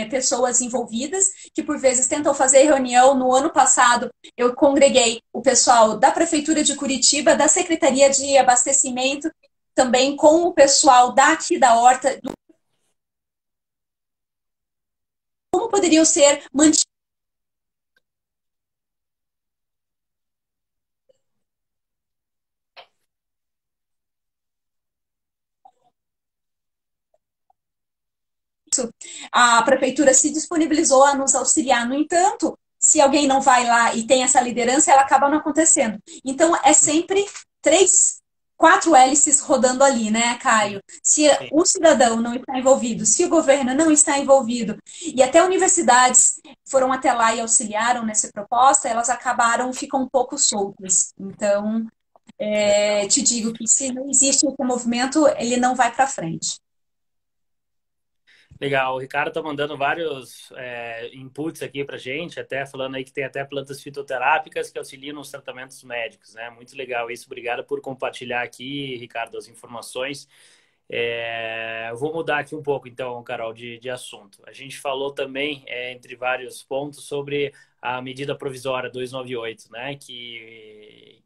pessoas envolvidas, que por vezes tentam fazer reunião. No ano passado, eu congreguei o pessoal da Prefeitura de Curitiba, da Secretaria de Abastecimento, também com o pessoal daqui da horta, como poderiam ser mantidos a prefeitura se disponibilizou a nos auxiliar. No entanto, se alguém não vai lá e tem essa liderança, ela acaba não acontecendo. Então, é sempre 4 hélices rodando ali, né, Caio? Se o cidadão não está envolvido, se o governo não está envolvido, e até universidades foram até lá e auxiliaram nessa proposta, elas ficam um pouco soltas. Então, te digo que se não existe esse movimento, ele não vai para frente. Legal, o Ricardo está mandando vários inputs aqui para gente, até falando aí que tem até plantas fitoterápicas que auxiliam nos tratamentos médicos, né? Muito legal isso, obrigado por compartilhar aqui, Ricardo, as informações. Eu vou mudar aqui um pouco, então, Carol, de assunto. A gente falou também, entre vários pontos, sobre a medida provisória 298, né? Que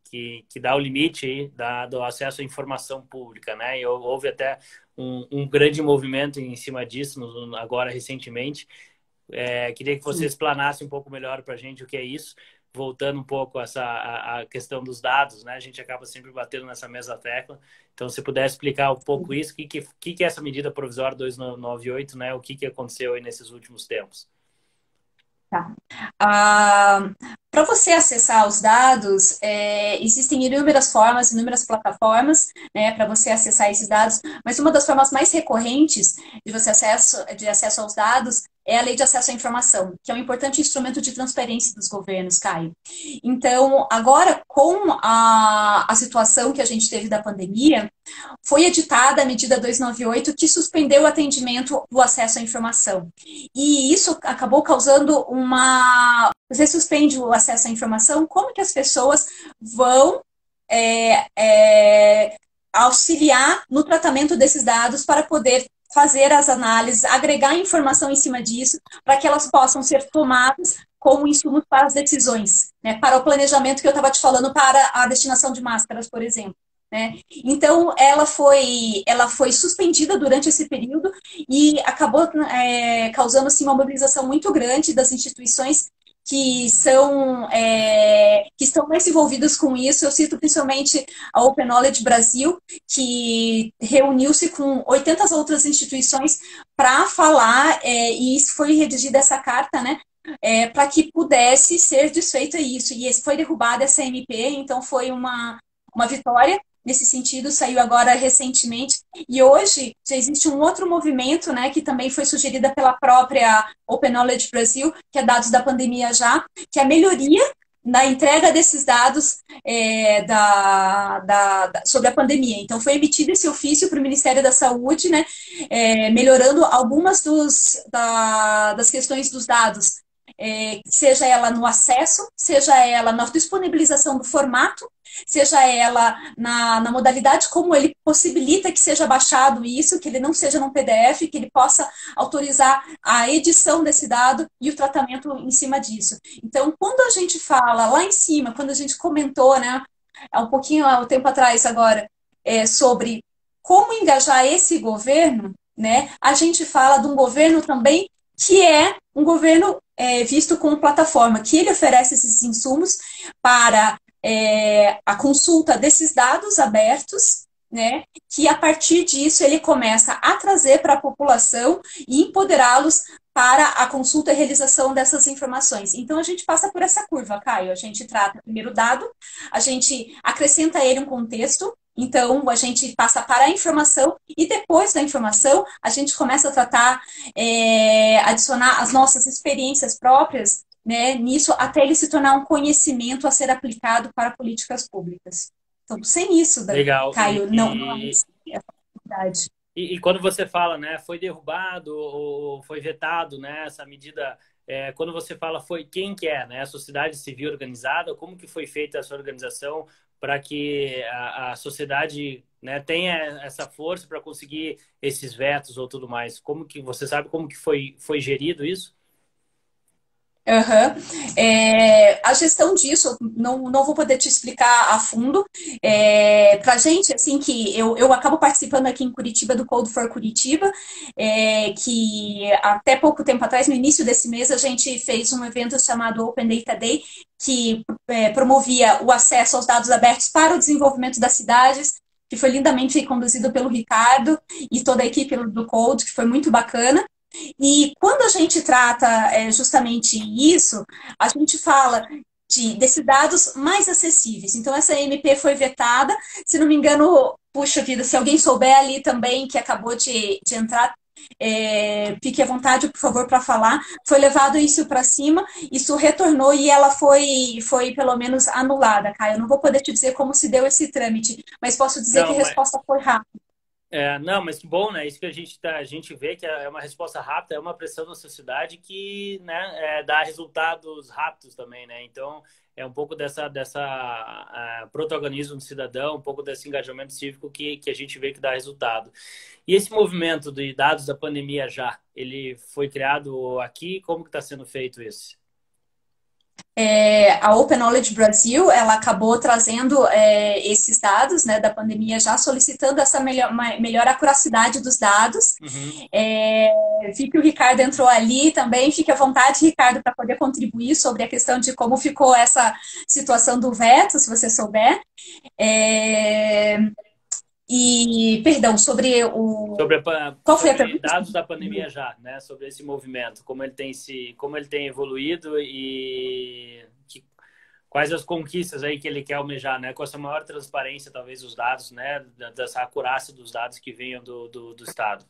dá o limite aí, do acesso à informação pública, né? E houve até um grande movimento em cima disso agora recentemente. Queria que você explanasse um pouco melhor para a gente o que é isso, voltando um pouco a questão dos dados, né? A gente acaba sempre batendo nessa mesma tecla. Então, se puder explicar um pouco isso, o que é essa medida provisória 298, né? O que aconteceu aí nesses últimos tempos? Tá. Para você acessar os dados, existem inúmeras formas, inúmeras plataformas, né, para você acessar esses dados, mas uma das formas mais recorrentes de acesso aos dados é a Lei de Acesso à Informação, que é um importante instrumento de transparência dos governos, Caio. Então, agora, com a situação que a gente teve da pandemia, foi editada a medida 298, que suspendeu o atendimento do acesso à informação. E isso acabou causando Você suspende o acesso à informação, como que as pessoas vão auxiliar no tratamento desses dados para poder fazer as análises, agregar informação em cima disso, para que elas possam ser tomadas como insumos para as decisões, né? Para o planejamento que eu estava te falando, para a destinação de máscaras, por exemplo. Né? Então, ela foi suspendida durante esse período e acabou causando assim, uma mobilização muito grande das instituições que estão mais envolvidas com isso. Eu cito principalmente a Open Knowledge Brasil, que reuniu-se com 80 outras instituições para falar, e foi redigida essa carta, né, para que pudesse ser desfeito isso. E foi derrubada essa MP, então foi uma vitória nesse sentido, saiu agora recentemente. E hoje já existe um outro movimento, né, que também foi sugerida pela própria Open Knowledge Brasil, que é Dados da Pandemia Já, que é a melhoria na entrega desses dados sobre a pandemia. Então, foi emitido esse ofício para o Ministério da Saúde, né, melhorando algumas das questões dos dados, seja ela no acesso, seja ela na disponibilização do formato, seja ela na modalidade como ele possibilita que seja baixado isso, que ele não seja num PDF, que ele possa autorizar a edição desse dado e o tratamento em cima disso. Então, quando a gente fala lá em cima, quando a gente comentou, né, há um tempo atrás agora, sobre como engajar esse governo, né, a gente fala de um governo também que é um governo visto como plataforma, que ele oferece esses insumos para a consulta desses dados abertos, né, que a partir disso ele começa a trazer para a população e empoderá-los para a consulta e realização dessas informações. Então, a gente passa por essa curva, Caio. A gente trata primeiro o dado, a gente acrescenta a ele um contexto, então a gente passa para a informação e depois da informação a gente começa a tratar, adicionar as nossas experiências próprias, né, nisso, até ele se tornar um conhecimento a ser aplicado para políticas públicas. Então, sem isso, Legal. Caio, não existe essa possibilidade. E quando você fala, né, foi derrubado ou foi vetado, né, essa medida, quando você fala foi quem quer, né, a sociedade civil organizada, como que foi feita essa organização para que a sociedade, né, tenha essa força para conseguir esses vetos ou tudo mais? Como que você sabe como que foi gerido isso? Uhum. A gestão disso, não vou poder te explicar a fundo. Para gente, assim, que eu acabo participando aqui em Curitiba do Code for Curitiba, que até pouco tempo atrás, no início desse mês, a gente fez um evento chamado Open Data Day, que promovia o acesso aos dados abertos para o desenvolvimento das cidades, que foi lindamente conduzido pelo Ricardo e toda a equipe do Code, que foi muito bacana. E quando a gente trata justamente isso, a gente fala desses dados mais acessíveis. Então, essa MP foi vetada, se não me engano, puxa vida, se alguém souber ali também, que acabou de entrar, fique à vontade, por favor, para falar. Foi levado isso para cima, isso retornou e ela foi pelo menos anulada, Caio. Eu não vou poder te dizer como se deu esse trâmite, mas posso dizer que a resposta foi rápida. Não, mas que bom, né? Isso que a gente vê que é uma resposta rápida, é uma pressão na sociedade que, né, dá resultados rápidos também, né? Então, é um pouco dessa protagonismo do cidadão, um pouco desse engajamento cívico que a gente vê que dá resultado. E esse movimento de dados da pandemia já, ele foi criado aqui? Como que está sendo feito isso? A Open Knowledge Brasil, ela acabou trazendo esses dados, né, da pandemia já, solicitando essa melhor acuracidade dos dados. Uhum. Vi que o Ricardo entrou ali também, fique à vontade, Ricardo, para poder contribuir sobre a questão de como ficou essa situação do veto, se você souber. Perdão, sobre o... Qual foi a pergunta? Dados da pandemia já, né? Sobre esse movimento, como ele tem evoluído e quais as conquistas aí que ele quer almejar, né? Com essa maior transparência, talvez, os dados, né? Dessa acurácia dos dados que venham do Estado.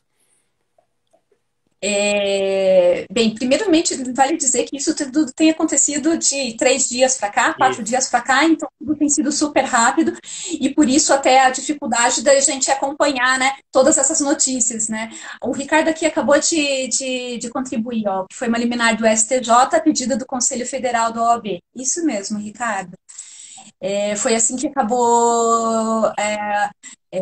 Bem, primeiramente, vale dizer que isso tudo tem acontecido de 3 dias para cá, 4 dias para cá, então tudo tem sido super rápido e por isso até a dificuldade da gente acompanhar, né, todas essas notícias, né. O Ricardo aqui acabou de contribuir, ó, que foi uma liminar do STJ a pedido do Conselho Federal da OAB. Isso mesmo, Ricardo. Foi assim que acabou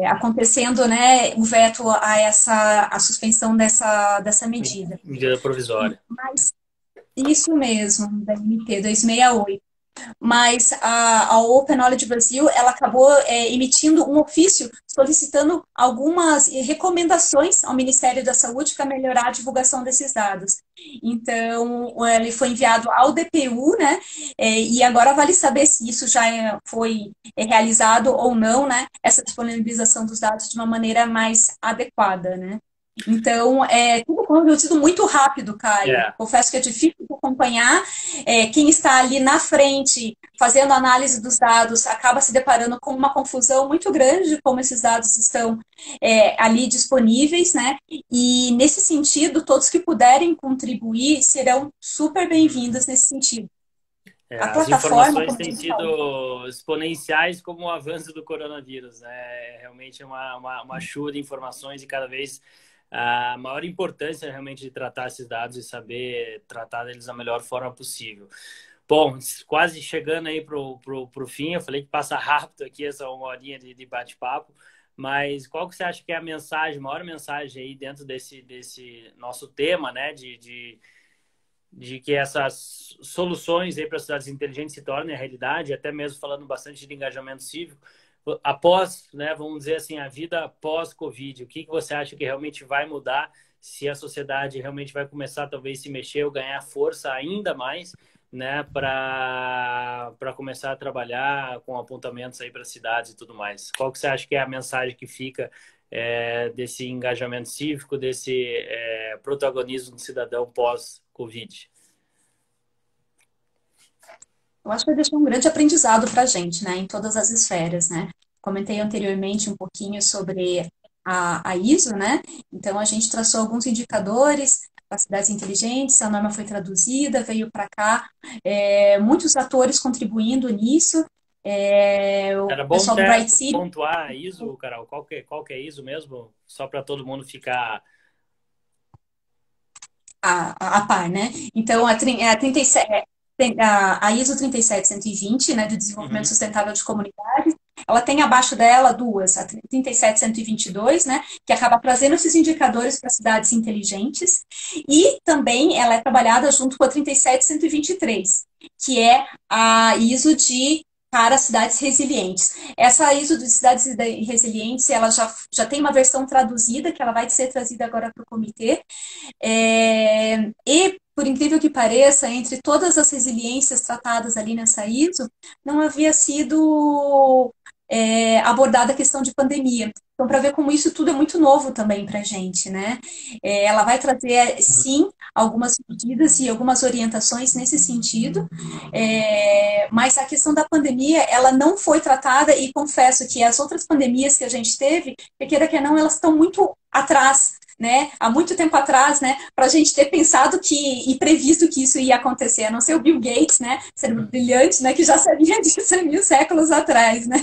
acontecendo, né, o veto a suspensão dessa medida. Medida provisória. Mas isso mesmo, da MP 268. mas a Open Knowledge Brasil, ela acabou emitindo um ofício solicitando algumas recomendações ao Ministério da Saúde para melhorar a divulgação desses dados. Então, ele foi enviado ao DPU, né? E agora vale saber se isso já foi realizado ou não, né? Essa disponibilização dos dados de uma maneira mais adequada, né? Então, tudo conduzido muito rápido, Caio. É. Confesso que é difícil de acompanhar. Quem está ali na frente, fazendo análise dos dados, acaba se deparando com uma confusão muito grande de como esses dados estão ali disponíveis, né? E, nesse sentido, todos que puderem contribuir serão super bem-vindos nesse sentido. A As plataforma, informações como a têm gente falou, sido exponenciais como o avanço do coronavírus, né? Realmente é uma chuva de informações e cada vez a maior importância realmente de tratar esses dados e saber tratar deles da melhor forma possível. Bom, quase chegando aí pro fim, eu falei que passa rápido aqui essa uma horinha de bate-papo, mas qual que você acha que é a mensagem, a maior mensagem aí dentro desse nosso tema, né, de que essas soluções aí para as cidades inteligentes se tornem a realidade, até mesmo falando bastante de engajamento cívico, após, né, vamos dizer assim, a vida pós-Covid, o que você acha que realmente vai mudar, se a sociedade realmente vai começar talvez se mexer ou ganhar força ainda mais, né, para começar a trabalhar com apontamentos aí para cidades e tudo mais. Qual que você acha que é a mensagem que fica desse engajamento cívico, desse protagonismo do cidadão pós-Covid? eu acho que vai deixar um grande aprendizado para a gente, né, em todas as esferas, né? Comentei anteriormente um pouquinho sobre a ISO, né? Então, a gente traçou alguns indicadores para cidades inteligentes, a norma foi traduzida, veio para cá, muitos atores contribuindo nisso, o Era bom pessoal do até Bright City, pontuar a ISO, Carol. Qual que é a ISO mesmo? Só para todo mundo ficar. a par, né? Então, a 37, a ISO 37120, né, de desenvolvimento Uhum. sustentável de comunidades, ela tem abaixo dela duas, a 37122, né, que acaba trazendo esses indicadores para cidades inteligentes, e também ela é trabalhada junto com a 37123, que é a ISO de para cidades resilientes. Essa ISO de cidades resilientes, ela já tem uma versão traduzida, que ela vai ser trazida agora para o comitê, e, por incrível que pareça, entre todas as resiliências tratadas ali nessa ISO, não havia sido abordada a questão de pandemia. Então, para ver como isso tudo é muito novo também para a gente, né? Ela vai trazer, sim, algumas medidas e algumas orientações nesse sentido, mas a questão da pandemia, ela não foi tratada e confesso que as outras pandemias que a gente teve, queira que não, elas estão muito atrás, né, há muito tempo atrás, né, para a gente ter pensado e previsto que isso ia acontecer, a não ser o Bill Gates, né, cérebro brilhante, né, que já sabia disso há 1000 séculos atrás, né,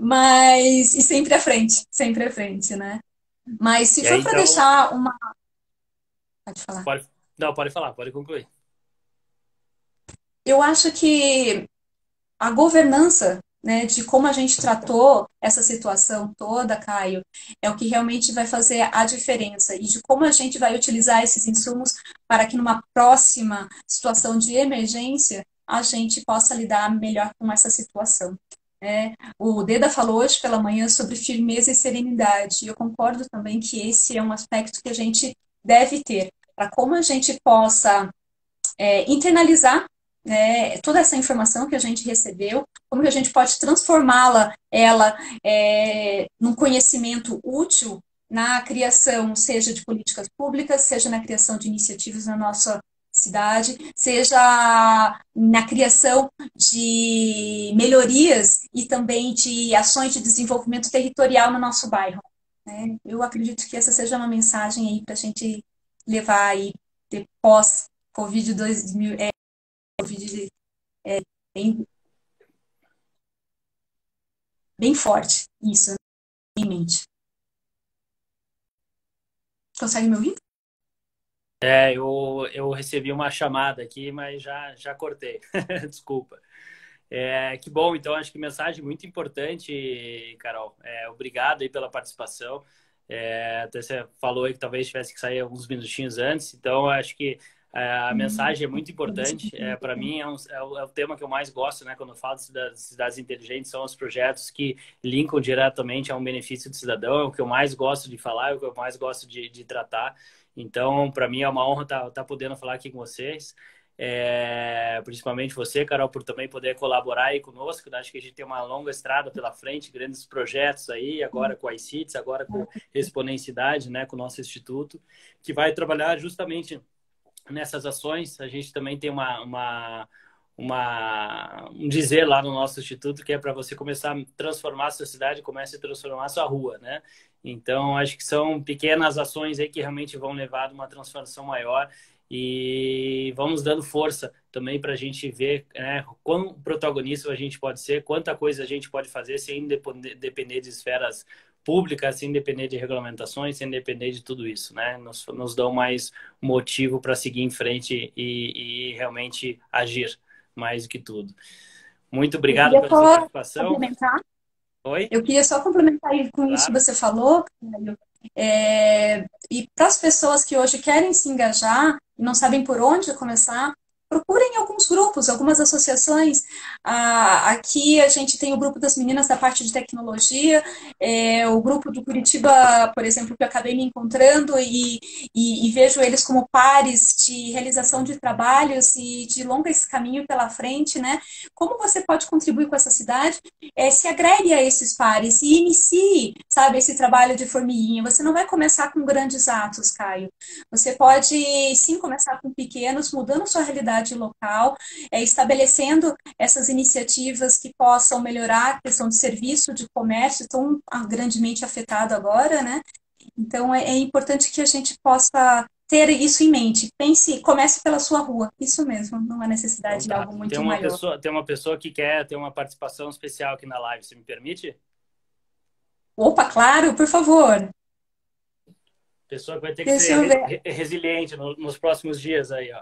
mas, e sempre à frente, né, mas se E for aí, para então, deixar uma, pode falar, pode. Não, pode falar, pode concluir. eu acho que a governança, né, de como a gente tratou essa situação toda, Caio, é o que realmente vai fazer a diferença e de como a gente vai utilizar esses insumos para que numa próxima situação de emergência a gente possa lidar melhor com essa situação. O Deda falou hoje pela manhã sobre firmeza e serenidade, e eu concordo também que esse é um aspecto que a gente deve ter, para como a gente possa internalizar, né, toda essa informação que a gente recebeu, como que a gente pode transformá-la, ela, num conhecimento útil na criação, seja de políticas públicas, seja na criação de iniciativas na nossa cidade, seja na criação de melhorias e também de ações de desenvolvimento territorial no nosso bairro, né? Eu acredito que essa seja uma mensagem aí para a gente levar aí depois Covid 2000, Covid bem, bem forte, isso, em mente. Consegue me ouvir? Eu recebi uma chamada aqui, mas já cortei. Desculpa. Que bom, então acho que mensagem muito importante, Carol. Obrigado aí pela participação. Até você falou aí que talvez tivesse que sair alguns minutinhos antes, então acho que A mensagem é muito importante. Para mim, é o tema que eu mais gosto, né? Quando eu falo de cidades inteligentes, são os projetos que linkam diretamente a um benefício do cidadão. É o que eu mais gosto de falar, é o que eu mais gosto de tratar. Então, para mim, é uma honra estar podendo falar aqui com vocês. Principalmente você, Carol, por também poder colaborar aí conosco. Acho que a gente tem uma longa estrada pela frente, grandes projetos aí, agora com a iCities, agora com Exponencialidade, né? Com o nosso instituto, que vai trabalhar justamente nessas ações. A gente também tem um dizer lá no nosso instituto que é para você começar a transformar a sua cidade, comece a transformar a sua rua, né? Então, acho que são pequenas ações aí que realmente vão levar a uma transformação maior e vamos dando força também para a gente ver, né, quão protagonista a gente pode ser, quanta coisa a gente pode fazer sem depender de esferas públicas, sem depender de regulamentações, sem depender de tudo isso, né? Nos dão mais motivo para seguir em frente e realmente agir mais do que tudo. Muito Eu obrigado queria pela sua só participação. complementar. Oi? Eu queria só complementar aí com isso que Claro. você falou, Caio. E para as pessoas que hoje querem se engajar e não sabem por onde começar, procurem alguns grupos, algumas associações. Aqui a gente tem o grupo das meninas da parte de tecnologia, o grupo do Curitiba, por exemplo, que eu acabei me encontrando e vejo eles como pares de realização de trabalhos e de longo esse caminho pela frente, né? Como você pode contribuir com essa cidade? Se agregue a esses pares e inicie, sabe, esse trabalho de formiguinha. Você não vai começar com grandes atos, Caio. Você pode sim começar com pequenos, mudando sua realidade local, estabelecendo essas iniciativas que possam melhorar a questão de serviço, de comércio, tão grandemente afetado agora, né? Então é importante que a gente possa ter isso em mente. Pense, comece pela sua rua. Isso mesmo, não há Então necessidade de tá. algo muito maior. Tem uma pessoa que quer ter uma participação especial aqui na live. Você me permite? Opa, claro, por favor. Pessoa que vai ter que Deixa ser eu ver. resiliente nos próximos dias aí, ó.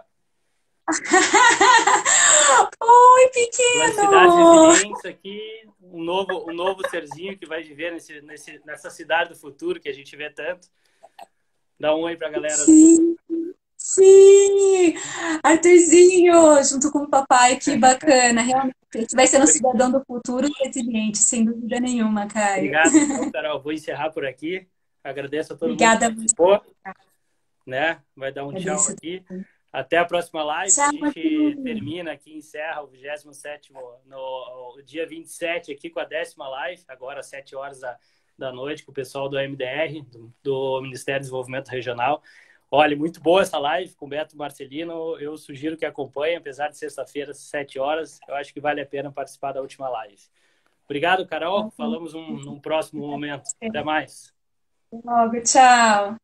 Oi, Duas cidades pequeno! resilientes aqui, um novo serzinho que vai viver nessa cidade do futuro que a gente vê tanto. Dá um oi pra galera. Sim, sim! Arthurzinho, junto com o papai, que bacana. Realmente, você vai ser um cidadão do futuro resiliente, sem dúvida nenhuma, Caio. Obrigado, então, Carol. Vou encerrar por aqui. Agradeço a todo mundo que Obrigada a participou, você. né? Vai dar um tchau Agradeço. aqui. Até a próxima live. A Tchau, gente Arthur. termina aqui, encerra o 27º no dia 27 aqui com a 10ª live, agora às 7 horas da noite, com o pessoal do MDR, do Ministério do Desenvolvimento Regional. Olha, muito boa essa live com o Beto Marcelino. Eu sugiro que acompanhe, apesar de sexta-feira, às 7 horas. Eu acho que vale a pena participar da última live. Obrigado, Carol. Falamos num próximo momento. Até mais. Até logo, tchau.